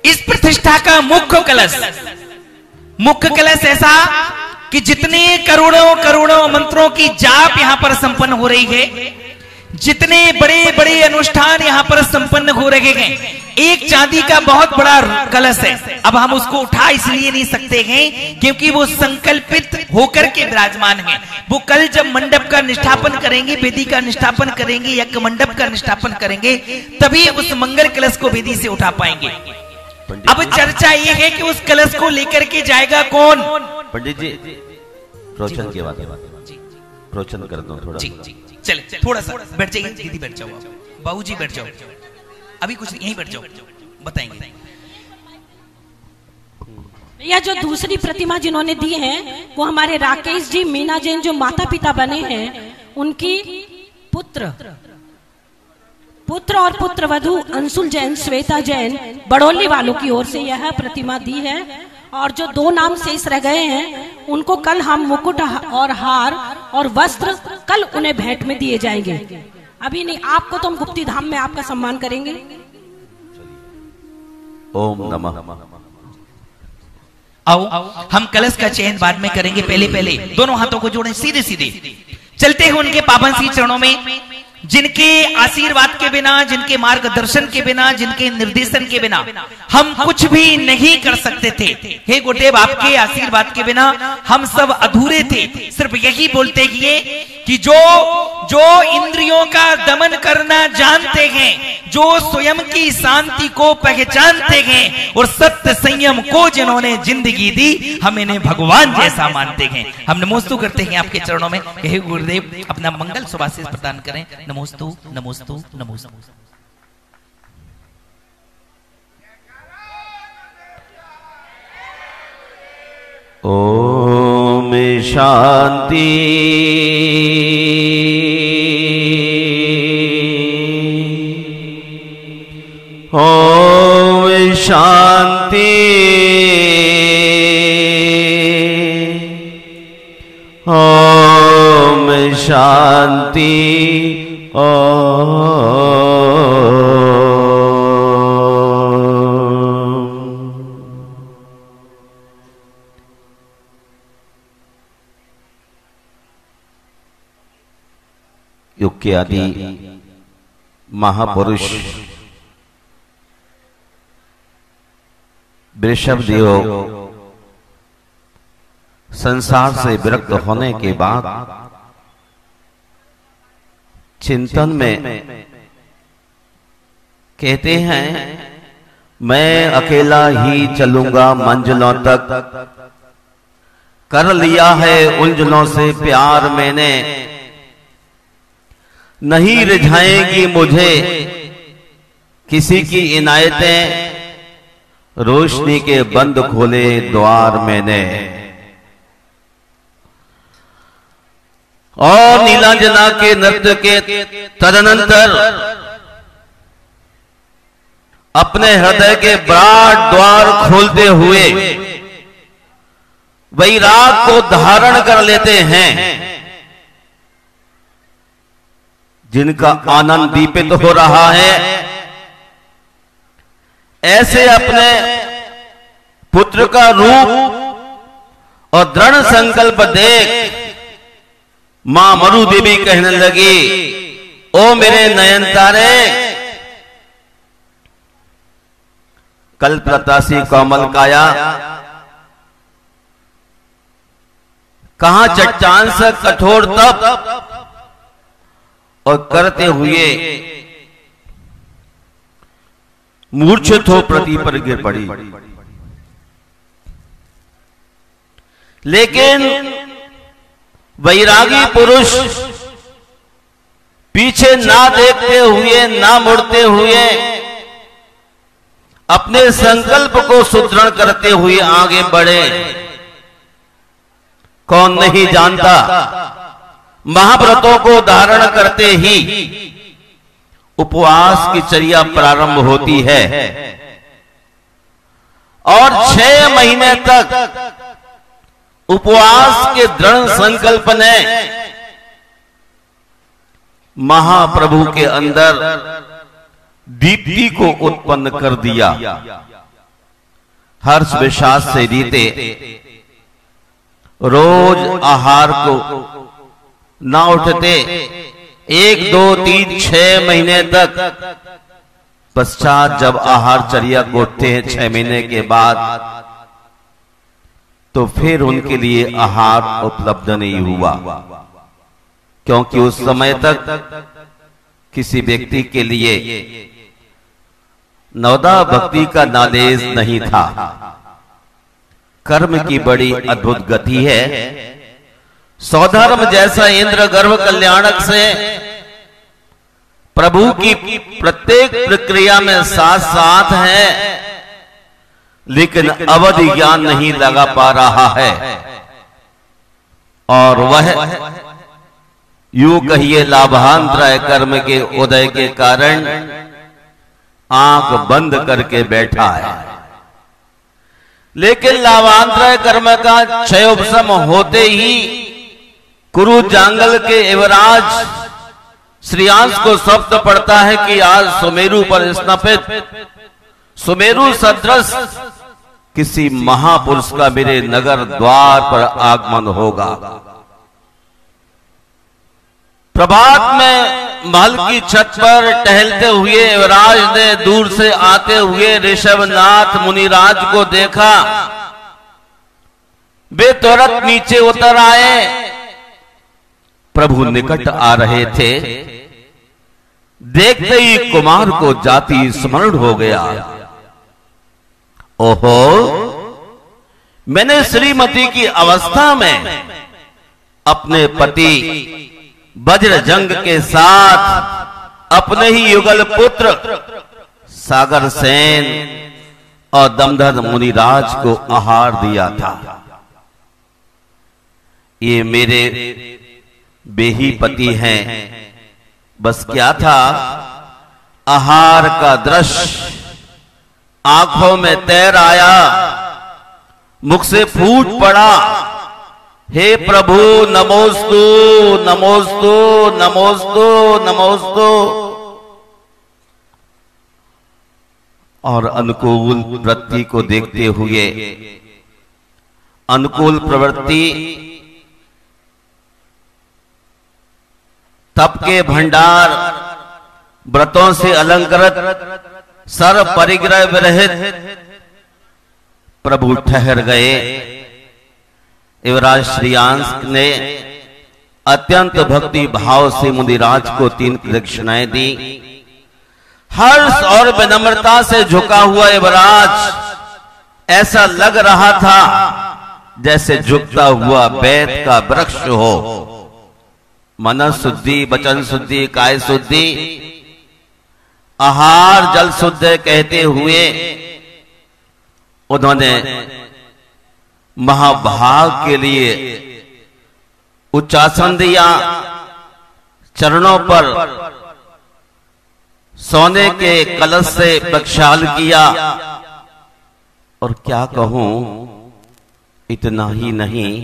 S4: इस प्रतिष्ठा का मुख्य कलश ऐसा कि जितने करोड़ों करोड़ों मंत्रों की जाप यहां पर संपन्न हो रही है, जितने बड़े बड़े अनुष्ठान यहां पर संपन्न हो रहे हैं, एक चांदी का बहुत बड़ा कलश है। अब हम उसको उठा इसलिए नहीं सकते हैं क्योंकि वो संकल्पित होकर के विराजमान है। वो कल जब मंडप का निष्ठापन करेंगे, वेदी का निष्ठापन करेंगे, यज्ञ मंडप का निष्ठापन करेंगे, तभी उस मंगल कलश को वेदी से उठा पाएंगे। अब चर्चा ये है कि उस कलश को लेकर के जाएगा कौन?
S12: पंडित जी प्रोचन के बाद प्रोचन कर दो थोड़ा।
S4: चले थोड़ा सा बैठ जाइए, दीदी बैठ जाओ, बाबू जी बैठ जाओ, अभी कुछ यहीं बैठ जाओ, बताएंगे।
S11: भैया जो दूसरी प्रतिमा जिन्होंने दी है वो हमारे राकेश जी मीना जैन जो माता पिता बने हैं, उनकी पुत्र और पुत्र वधु अंशुल जैन, श्वेता जैन बड़ौली वालों की ओर से यह प्रतिमा दी है। और जो दो नाम शेष रह गए हैं उनको कल हम मुकुट और हार और वस्त्र कल उन्हें भेंट में दिए जाएंगे। अभी नहीं, आपको तो हम गुप्ती धाम में आपका सम्मान करेंगे।
S12: ओम नमः।
S4: आओ हम कलश का चयन बाद में करेंगे, पहले दोनों हाथों को जोड़ें सीधे सीधे। चलते हैं उनके पावन सी चरणों में, जिनके आशीर्वाद के बिना, जिनके मार्गदर्शन के बिना, जिनके निर्देशन के बिना हम कुछ भी नहीं कर सकते थे। हे गुरुदेव, आपके आशीर्वाद के बिना हम सब अधूरे थे। सिर्फ यही बोलते किए कि जो इंद्रियों का दमन करना जानते हैं, जो स्वयं की शांति को पहचानते हैं और सत्य संयम को जिन्होंने जिंदगी दी, हम इन्हें भगवान जैसा मानते हैं। हम नमोस्तु करते हैं आपके चरणों में। हे गुरुदेव, अपना मंगल सुभाषिस प्रदान करें। नमोस्तु नमोस्तु नमोस्तु।
S12: ओम शांति ओम शांति ओम शांति युग के आदि महापुरुष वृषभ देव संसार से विरक्त होने के बाद चिंतन में कहते हैं, मैं अकेला ही चलूंगा मंजिलों तक, कर लिया है उलझनों से प्यार मैंने, नहीं रिझाएंगी मुझे किसी की इनायतें, रोशनी के बंद खोले द्वार मैंने। और नीलांजना के नृत्य के तदनंतर अपने हृदय के विराट द्वार खोलते हुए वैराग को धारण कर लेते हैं, जिनका आनंद दीपित हो रहा है। ऐसे अपने पुत्र का रूप और दृढ़ संकल्प देख मां मरु देवी कहने लगी, ओ मेरे नयन तारे, कल्पलतासी कोमल काया, कहां चट्टान से कठोर तप, और करते हुए मूर्छित हो पृथ्वी पर गिर पड़ी। लेकिन वैरागी पुरुष पीछे ना देखते हुए, ना मुड़ते हुए, अपने संकल्प को सुदृढ़ करते हुए आगे बढ़े। कौन नहीं जानता, महाव्रतों को धारण करते ही उपवास की चर्या प्रारंभ होती है और 6 महीने तक उपवास के दृढ़ संकल्प ने महाप्रभु के अंदर दीप्ति को उत्पन्न कर दिया। हर्ष विषाद से रीते रोज आहार को ना उठते 1, 2, 3, 6 महीने तक। पश्चात जब आहार चर्या को उठते हैं 6 महीने के बाद, तो फिर उनके लिए आहार उपलब्ध नहीं हुआ, क्योंकि उस समय तक किसी व्यक्ति के लिए नवदा भक्ति का नालेज नहीं था। कर्म की बड़ी अद्भुत गति है। सौधर्म जैसा इंद्र गर्भ कल्याणक से प्रभु की प्रत्येक प्रक्रिया में साथ साथ है, लेकिन अवधि ज्ञान नहीं लगा पा रहा है। और वह यूं कहिए लाभांतराय कर्म के उदय के कारण आंख बंद करके बैठा है। लेकिन लाभांतराय कर्म का क्षयोपशम होते ही कुरु जांगल के युवराज श्रीयांश को स्वप्न पड़ता है कि आज सुमेरु पर स्नापित सुमेरु सदृश किसी महापुरुष का मेरे नगर द्वार पर आगमन होगा। प्रभात में महल की छत पर टहलते हुए युवराज ने दूर से आते हुए ऋषभनाथ मुनिराज को देखा। वे तुरंत नीचे उतर आए। प्रभु निकट आ रहे थे। देखते ही कुमार को जाति स्मरण हो गया। ओहो, मैंने श्रीमती की अवस्था में अपने पति वज्रजंग के साथ अपने ही युगल पुत्र सागर सेन और दमदर मुनिराज को आहार दिया था। ये मेरे बेही पति हैं। बस क्या था, आहार का दृश्य आंखों में तैर आया, मुख से फूट पड़ा। हे प्रभु नमोस्तु नमोस्तु नमोस्तु नमोस्तु। और अनुकूल वृत्ति को देखते हुए अनुकूल प्रवृत्ति तप के भंडार व्रतों से अलंकृत सर्व परिग्रह विरहित प्रभु ठहर गए। युवराज श्रीयांश ने अत्यंत भक्ति भाव से मुनिराज को 3 प्रदक्षिणाएं दी। हर्ष और विनम्रता से झुका हुआ युवराज ऐसा लग रहा था जैसे झुकता हुआ बैत का वृक्ष हो। मन शुद्धि, वचन शुद्धि, काय शुद्धि, आहार जल शुद्ध कहते हुए उन्होंने महाभाग के लिए उच्चासन दिया। चरणों पर सोने के कलश से प्रक्षाल किया। और क्या कहूं, इतना ही नहीं,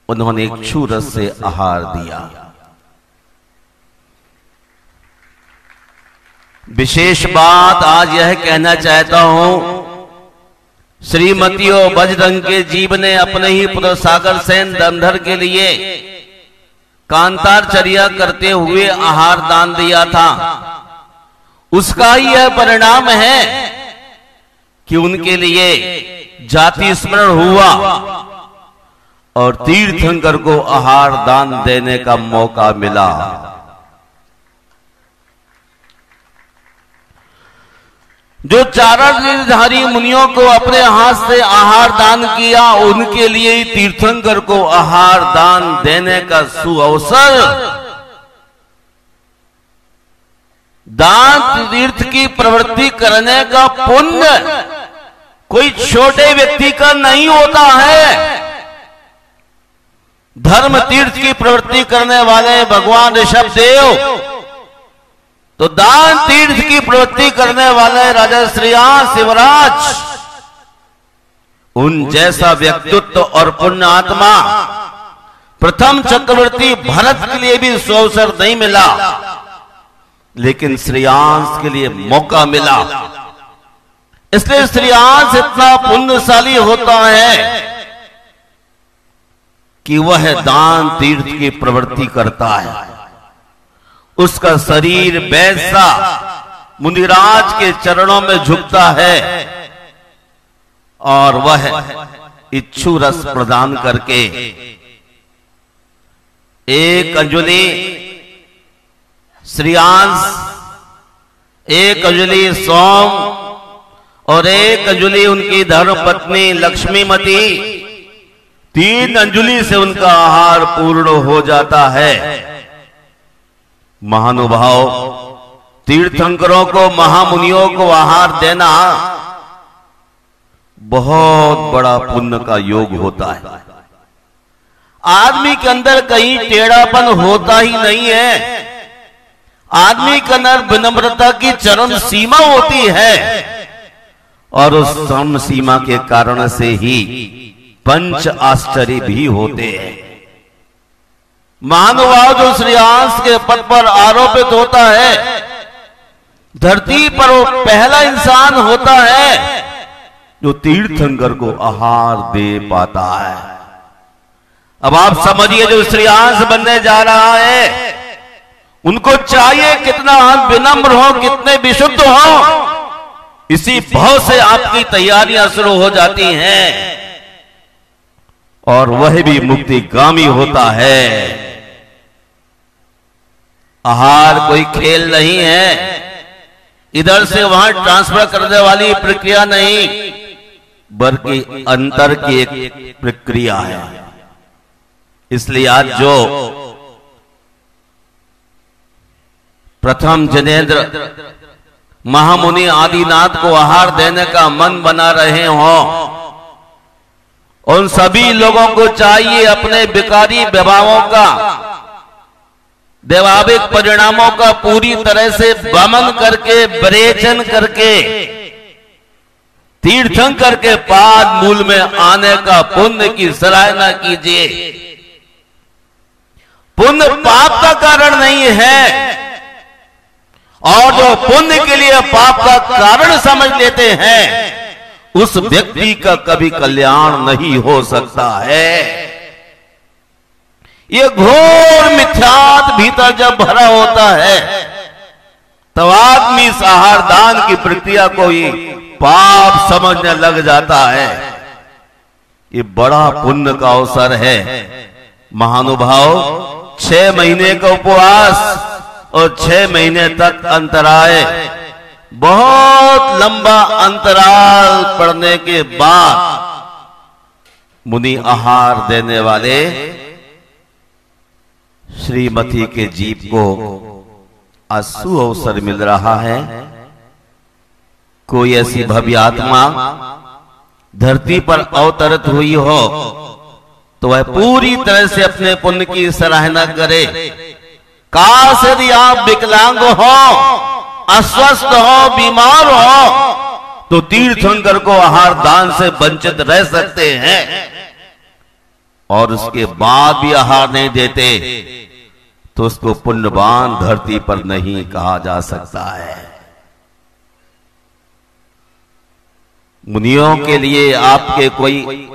S12: उन्होंने क्षुरस से आहार दिया। विशेष बात आज यह कहना चाहता हूं, श्रीमती और बजरंग के जीव ने अपने ही पुत्र सागर सेन दमधर के लिए कांतारचर्या करते हुए आहार दान दिया था। उसका ही यह परिणाम है कि उनके लिए जाति स्मरण हुआ और तीर्थंकर को आहार दान देने का मौका मिला। जो चारणधारी मुनियों को अपने हाथ से आहार दान किया, उनके लिए ही तीर्थंकर को आहार दान देने का सुअवसर दान तीर्थ की प्रवृत्ति करने का पुण्य कोई छोटे व्यक्ति का नहीं होता है। धर्म तीर्थ की प्रवृत्ति करने वाले भगवान ऋषभ देव, तो दान तीर्थ की प्रवृत्ति करने वाले राजा श्रीयां शिवराज, उन जैसा व्यक्तित्व और पुण्य आत्मा प्रथम चक्रवर्ती भरत के लिए भी सो अवसर नहीं मिला, लेकिन श्रीयांश के लिए मौका मिला। इसलिए श्रीयांश इतना पुण्यशाली होता है कि वह दान तीर्थ की प्रवृत्ति करता है। उसका शरीर वैसा मुनिराज के चरणों में झुकता है और वह इच्छु रस प्रदान करके एक अंजलि श्रीयांश, एक अंजलि सोम और एक अंजलि उनकी धर्मपत्नी लक्ष्मीमती, 3 अंजलि से उनका आहार पूर्ण हो जाता है। महानुभाव, तीर्थंकरों को, महामुनियों को आहार देना बहुत बड़ा पुण्य का योग होता है। आदमी के अंदर कहीं टेढ़ापन होता ही नहीं है। आदमी के अंदर विनम्रता की चरम सीमा होती है और उस चरम सीमा के कारण से ही पंच आश्चर्य भी होते हैं। महानुभाव जो श्रीयांश के पद पर आरोपित होता है, धरती पर वो पहला इंसान होता है जो तीर्थंकर को आहार दे पाता है। अब आप समझिए, जो श्रीयांश बनने जा रहा है, उनको चाहिए कितना विनम्र हो, कितने विशुद्ध हो। इसी भाव से आपकी तैयारियां शुरू हो जाती हैं और वह भी मुक्तिगामी होता है। आहार कोई खेल नहीं है, इधर से वहां ट्रांसफर करने वाली प्रक्रिया नहीं, बल्कि अंतर की एक प्रक्रिया है। इसलिए आज जो प्रथम जनेन्द्र महामुनि आदिनाथ को आहार देने का मन बना रहे हो, उन सभी लोगों को चाहिए अपने विकारी व्यवहारों का, दैवाविक परिणामों का पूरी तरह से वमन करके, विरेचन करके, तीर्थंकर के पाद मूल में आने का पुण्य की सराहना कीजिए। पुण्य पाप का कारण नहीं है, और जो पुण्य के लिए पाप का कारण समझ लेते हैं, उस व्यक्ति का कभी कल्याण नहीं हो सकता है। ये घोर मिथ्यात्व भीतर जब भरा होता है, तब आदमी इस आहार दान की प्रक्रिया को ही पाप समझने लग जाता है। ये बड़ा पुण्य का अवसर है। महानुभाव, 6 महीने का उपवास और 6 महीने तक अंतराय, बहुत लंबा अंतराल पड़ने के बाद मुनि आहार देने वाले श्रीमती के जीव को असु अवसर मिल रहा है। कोई ऐसी भव्य आत्मा धरती पर अवतरित हुई हो तो वह पूरी तरह से अपने पुण्य की सराहना करे। काश यदि आप विकलांग हो, अस्वस्थ हो, बीमार हो, तो तीर्थंकर को आहार दान से वंचित रह सकते हैं, और उसके बाद भी आहार नहीं देते तो उसको पुण्यवान धरती पर नहीं कहा जा सकता है। मुनियों के लिए आपके कोई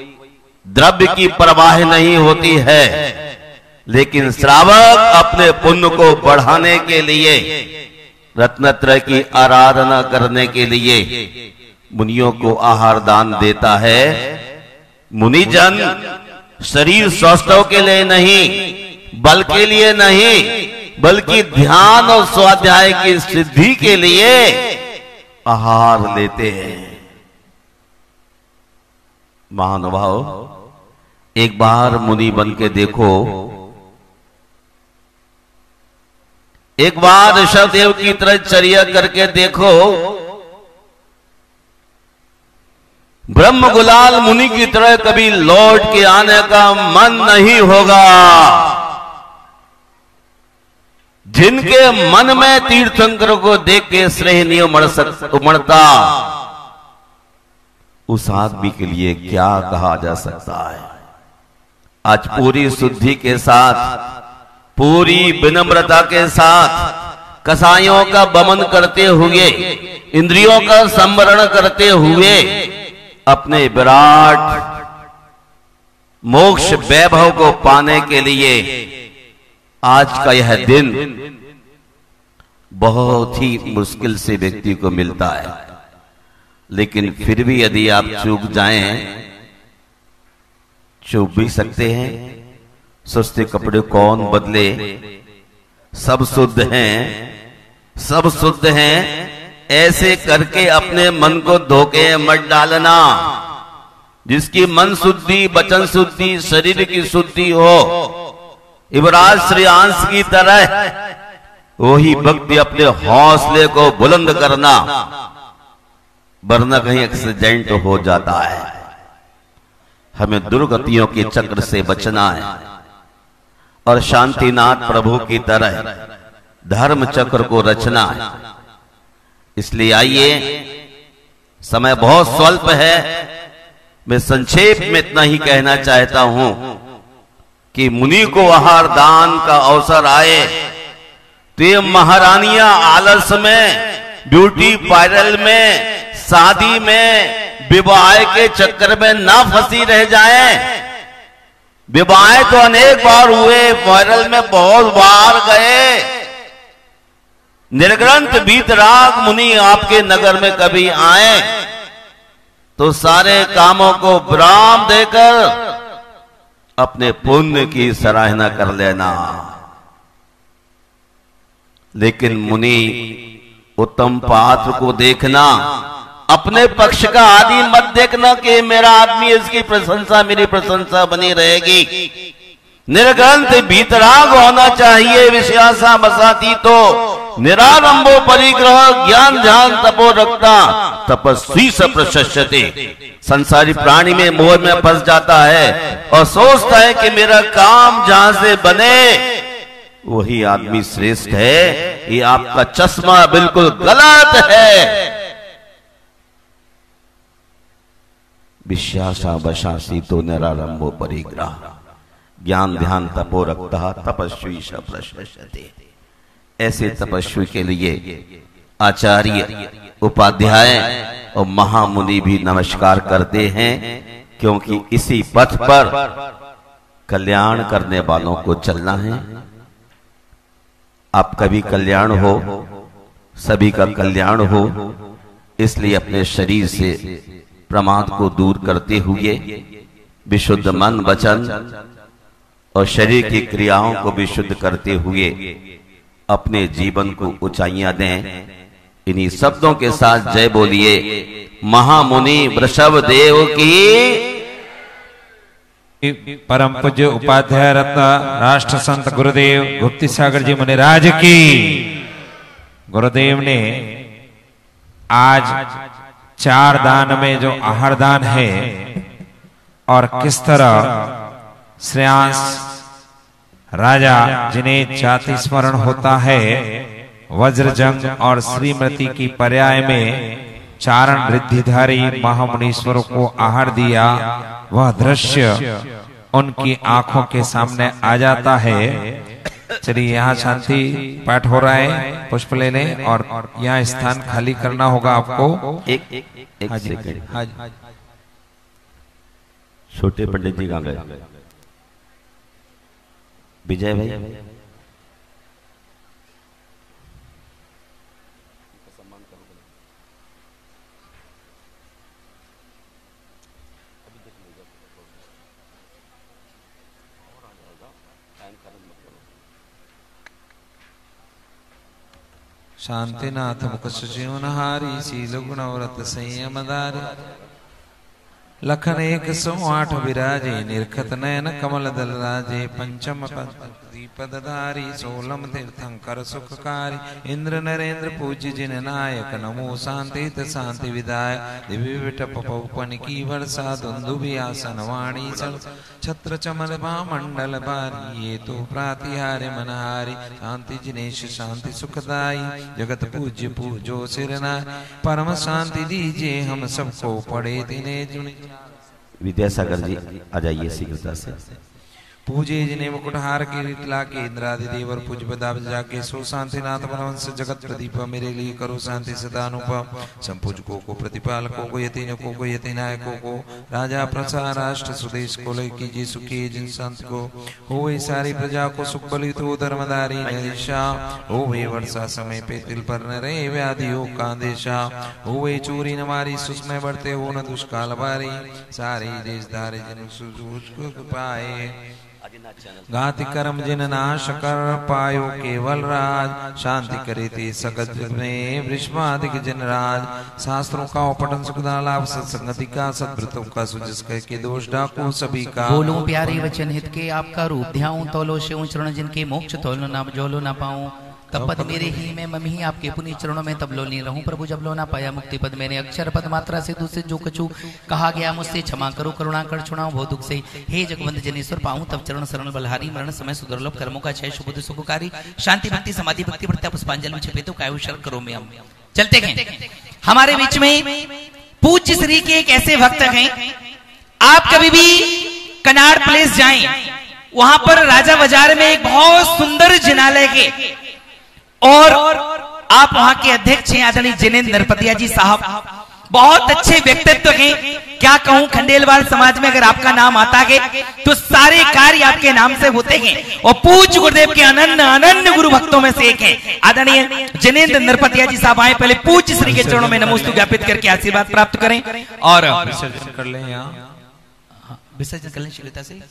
S12: द्रव्य की परवाह नहीं होती है, लेकिन श्रावक अपने पुण्य को बढ़ाने के लिए, रत्नत्रय की आराधना करने के लिए मुनियों को आहार दान देता है। मुनिजन शरीर सौष्ठव के लिए नहीं, बल के लिए नहीं, बल्कि ध्यान और स्वाध्याय की सिद्धि के लिए आहार लेते हैं। महानुभाव, एक बार मुनि बन के देखो, एक बार ऋषभदेव की तरह चर्या करके देखो। ब्रह्म गुलाल मुनि की तरह कभी लौट के आने का मन नहीं होगा। जिनके मन में तीर्थंकर को देख के स्नेह नहीं उमड़ता, उस आदमी के लिए क्या कहा जा सकता है। आज पूरी शुद्धि के साथ, पूरी विनम्रता के साथ, कसाईयों का दमन करते हुए, इंद्रियों का संवरण करते हुए, अपने विराट मोक्ष वैभव को पाने के लिए आज का यह दिन बहुत ही मुश्किल से व्यक्ति को मिलता है। लेकिन फिर भी यदि आप चूक जाएं, चूक भी सकते हैं। सस्ते कपड़े कौन बदले, सब शुद्ध हैं, सब शुद्ध हैं। ऐसे करके अपने मन को धोखे मत डालना। जिसकी मन शुद्धि, वचन शुद्धि, शरीर की शुद्धि हो, युवराज श्रेयांश की तरह, वही व्यक्ति अपने हौसले को बुलंद करना, वरना कहीं एक्सीडेंट हो जाता है। हमें दुर्गतियों के चक्र से बचना है और शांतिनाथ प्रभु की तरह धर्म चक्र को रचना है। इसलिए आइए, समय बहुत स्वल्प है, मैं संक्षेप में इतना ही कहना चाहता हूं कि मुनि को आहार दान का अवसर आए तो ये महारानियां आलस में, ब्यूटी पार्लर में, शादी में, विवाह के चक्कर में ना फंसी रह जाएं। विवाह तो अनेक बार हुए, पार्लर में बहुत बार गए। निर्ग्रंथ वीतराग मुनि आपके नगर में कभी आए तो सारे कामों को विराम देकर अपने पुण्य की सराहना कर लेना। लेकिन मुनि उत्तम पात्र को देखना, अपने पक्ष का आदि मत देखना कि मेरा आदमी, इसकी प्रशंसा मेरी प्रशंसा बनी रहेगी। निर्ग्रंथ वीतराग होना चाहिए। विषयासा बसाती तो निरारंभो परिग्रह, ज्ञान ध्यान तपो रखता, तपस्वी स प्रशस्यते। संसारी प्राणी में मोह में फंस जाता है और सोचता है कि मेरा काम जहां से बने वही आदमी श्रेष्ठ है। ये आपका चश्मा बिल्कुल गलत है। विश्यासा बशासी तो निरारंभो परिग्रह, ज्ञान ध्यान तपो रखता, तपस्वी स प्रशस्यते। ऐसे तपस्वी के लिए आचार्य, उपाध्याय और महामुनि भी नमस्कार करते हैं, क्योंकि इसी पथ पर कल्याण करने वालों को चलना है। आपका भी कल्याण हो, सभी का कल्याण हो। इसलिए अपने शरीर से प्रमाद को दूर करते हुए विशुद्ध मन, वचन और शरीर की क्रियाओं को भी शुद्ध करते हुए अपने जीवन को ऊंचाइयां दें। इन्हीं शब्दों के साथ जय बोलिए महामुनि वृषभ देव की।
S3: परम पूज्य उपाध्याय रत्न राष्ट्र संत गुरुदेव गुप्ती सागर जी मुनिराज की। गुरुदेव ने आज 4 दान में जो आहार दान है और किस तरह श्रेयांश राजा जिन्हें जाति स्मरण होता है, वज्रजंग और श्रीमती की पर्याय में चारण रिद्धिधारी महामुनीश्वरों को आहार दिया, वह दृश्य उनकी आंखों के सामने आ जाता है। चलिए यहाँ शांति पाठ हो रहा है, पुष्प ले लें और यहाँ स्थान खाली करना होगा आपको।
S12: एक सेकंड, छोटे पंडित जी कहाँ गए? विजय भाई,
S3: शांतिनाथ मुख सुजीवनहारी शील गुणव्रत संयमदारी लखन 108 विराजे निर्खत नयन कमल दल राजे पंचम पदधारी सोलम तीर्थंकर सुखकारी इंद्र नरेंद्र पूज्य जिन नायक नमो शांति शांति विदाय दिव्य विटप पवन की वर्षा दुंदुभि आसन वाणी छत्र चमल मंडल बारी ये तो प्रातिहार्य मनहारी शांति जिनेश शांति सुखदाई जगत पूज्य पूजो सिरनाय परम शांति दीजिए हम सबको पढ़े दिने जुने।
S12: विद्यासागर जी आ जाइए शीघ्रता से।
S3: पूजे जिन्हें मुकुटहार के रिटला के इंद्रादि देवर पूज बदाब जाके सो शांतिनाथ बनवंश जगत प्रदीप मेरे लिए करो शांति सदा अनुपम संपूजकों को प्रतिपालकों को यतीनों को यतीनायकों को राजा प्रसार राष्ट्र स्वदेश को लय कीजिए सुखी जिन संत को हो सारी प्रजा को सुख बलित हो धर्मदारी निशा हो वर्षा समय पे तिल पर न रहे व्याधि हो कांदेशा हो चोरी न मारी सुस्मय बढ़ते हो न दुष्काल बारी सारी देश धारे जन पाए गाति कर्म जिन नाश कर पायो केवल राज शांति करे ते सगत में वृषभाधिक जिन राज शास्त्रों का पठन सुखदा लाभ सत्संगति का सद्व्रतों का सुजस कह के दोष डाको सभी का
S4: बोलूं प्यारे वचन हित के आपका रूप ध्याऊं तोलो शिव चरण जिनके मोक्ष तोलो ना जोलो ना पाऊं तब पद मेरे ही में मम ही आपके पुण्य चरणों में तब लो नहीं रहूं प्रभु जब लो ना पाया मुक्ति पद मैंने अक्षर पद मात्रा से दूसरे जो कछु कहा गया मुझसे क्षमा करो करुणा कर छुड़ाओ बहुत दुख से हे जगवंत जनेश्वर पाऊं तब चरण शरण बलहारी मरण समय सुदुर्लभ कर्मों का क्षय शुभ सुखकारी शांति भक्ति समाधि भक्ति बढ़ता पुष्पांजलि में छिपे तो कायु शरण करो में हम चलते हैं। हमारे बीच में पूज्य श्री के एक ऐसे भक्त हैं, आप कभी भी कनाड़ प्लेस जाएं, वहां पर राजा बाजार में एक बहुत सुंदर जिनालय के और आप वहां के अध्यक्ष हैं आदरणीय जिनेंद्र नरपतिया जी साहब, बहुत अच्छे व्यक्तित्व हैं। क्या कहूं, खंडेलवाल समाज में अगर आपका नाम आता है तो सारे कार्य आपके नाम से होते हैं और पूज्य गुरुदेव के अनन्य अनन्य गुरु भक्तों में से एक है आदरणीय जिनेंद्र नरपतिया जी साहब। आए पहले पूज्य श्री के चरणों में नमोस्तु ज्ञापित करके आशीर्वाद प्राप्त करें और
S3: विसर्जन कर लें।
S4: विसर्जन कर लें शीघ्रता से।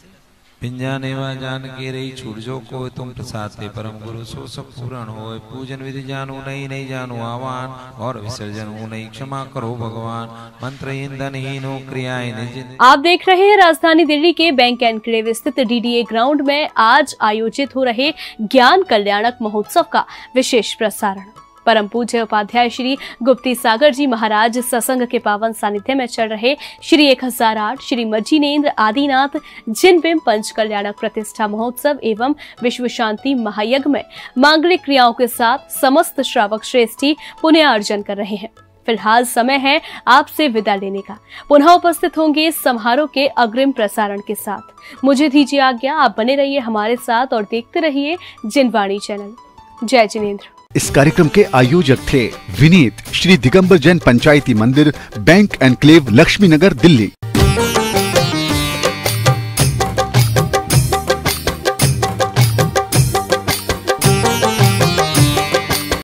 S3: पिंजा नेवा जान के रही छूट जो को तुम प्रसाद ते परम गुरु सो सब पूर्ण हो। पूजन विधि जानू नहीं जानू आवान और विसर्जन हो नहीं क्षमा करो भगवान। मंत्रहीन धनहीन हो क्रियाएं निज।
S2: आप देख रहे हैं राजधानी दिल्ली के बैंक एनक्लेव स्थित डीडीए ग्राउंड में आज आयोजित हो रहे ज्ञान कल्याणक महोत्सव का विशेष प्रसारण। परम पूज्य उपाध्याय श्री गुप्ती सागर जी महाराज सत्संग के पावन सानिध्य में चल रहे श्री 1008 श्री मज्जीनेन्द्र आदिनाथ जिनबिंब पंच कल्याणक प्रतिष्ठा महोत्सव एवं विश्व शांति महायज्ञ में मांगलिक क्रियाओं के साथ समस्त श्रावक श्रेष्ठी पुण्यार्जन कर रहे हैं। फिलहाल समय है आपसे विदा लेने का। पुनः उपस्थित होंगे समारोह के अग्रिम प्रसारण के साथ। मुझे दीजिए आज्ञा, आप बने रहिए हमारे साथ और देखते रहिए जिनवाणी चैनल। जय जिनेंद्र।
S1: इस कार्यक्रम के आयोजक थे विनीत, श्री दिगंबर जैन पंचायती मंदिर, बैंक एनक्लेव, लक्ष्मी नगर, दिल्ली।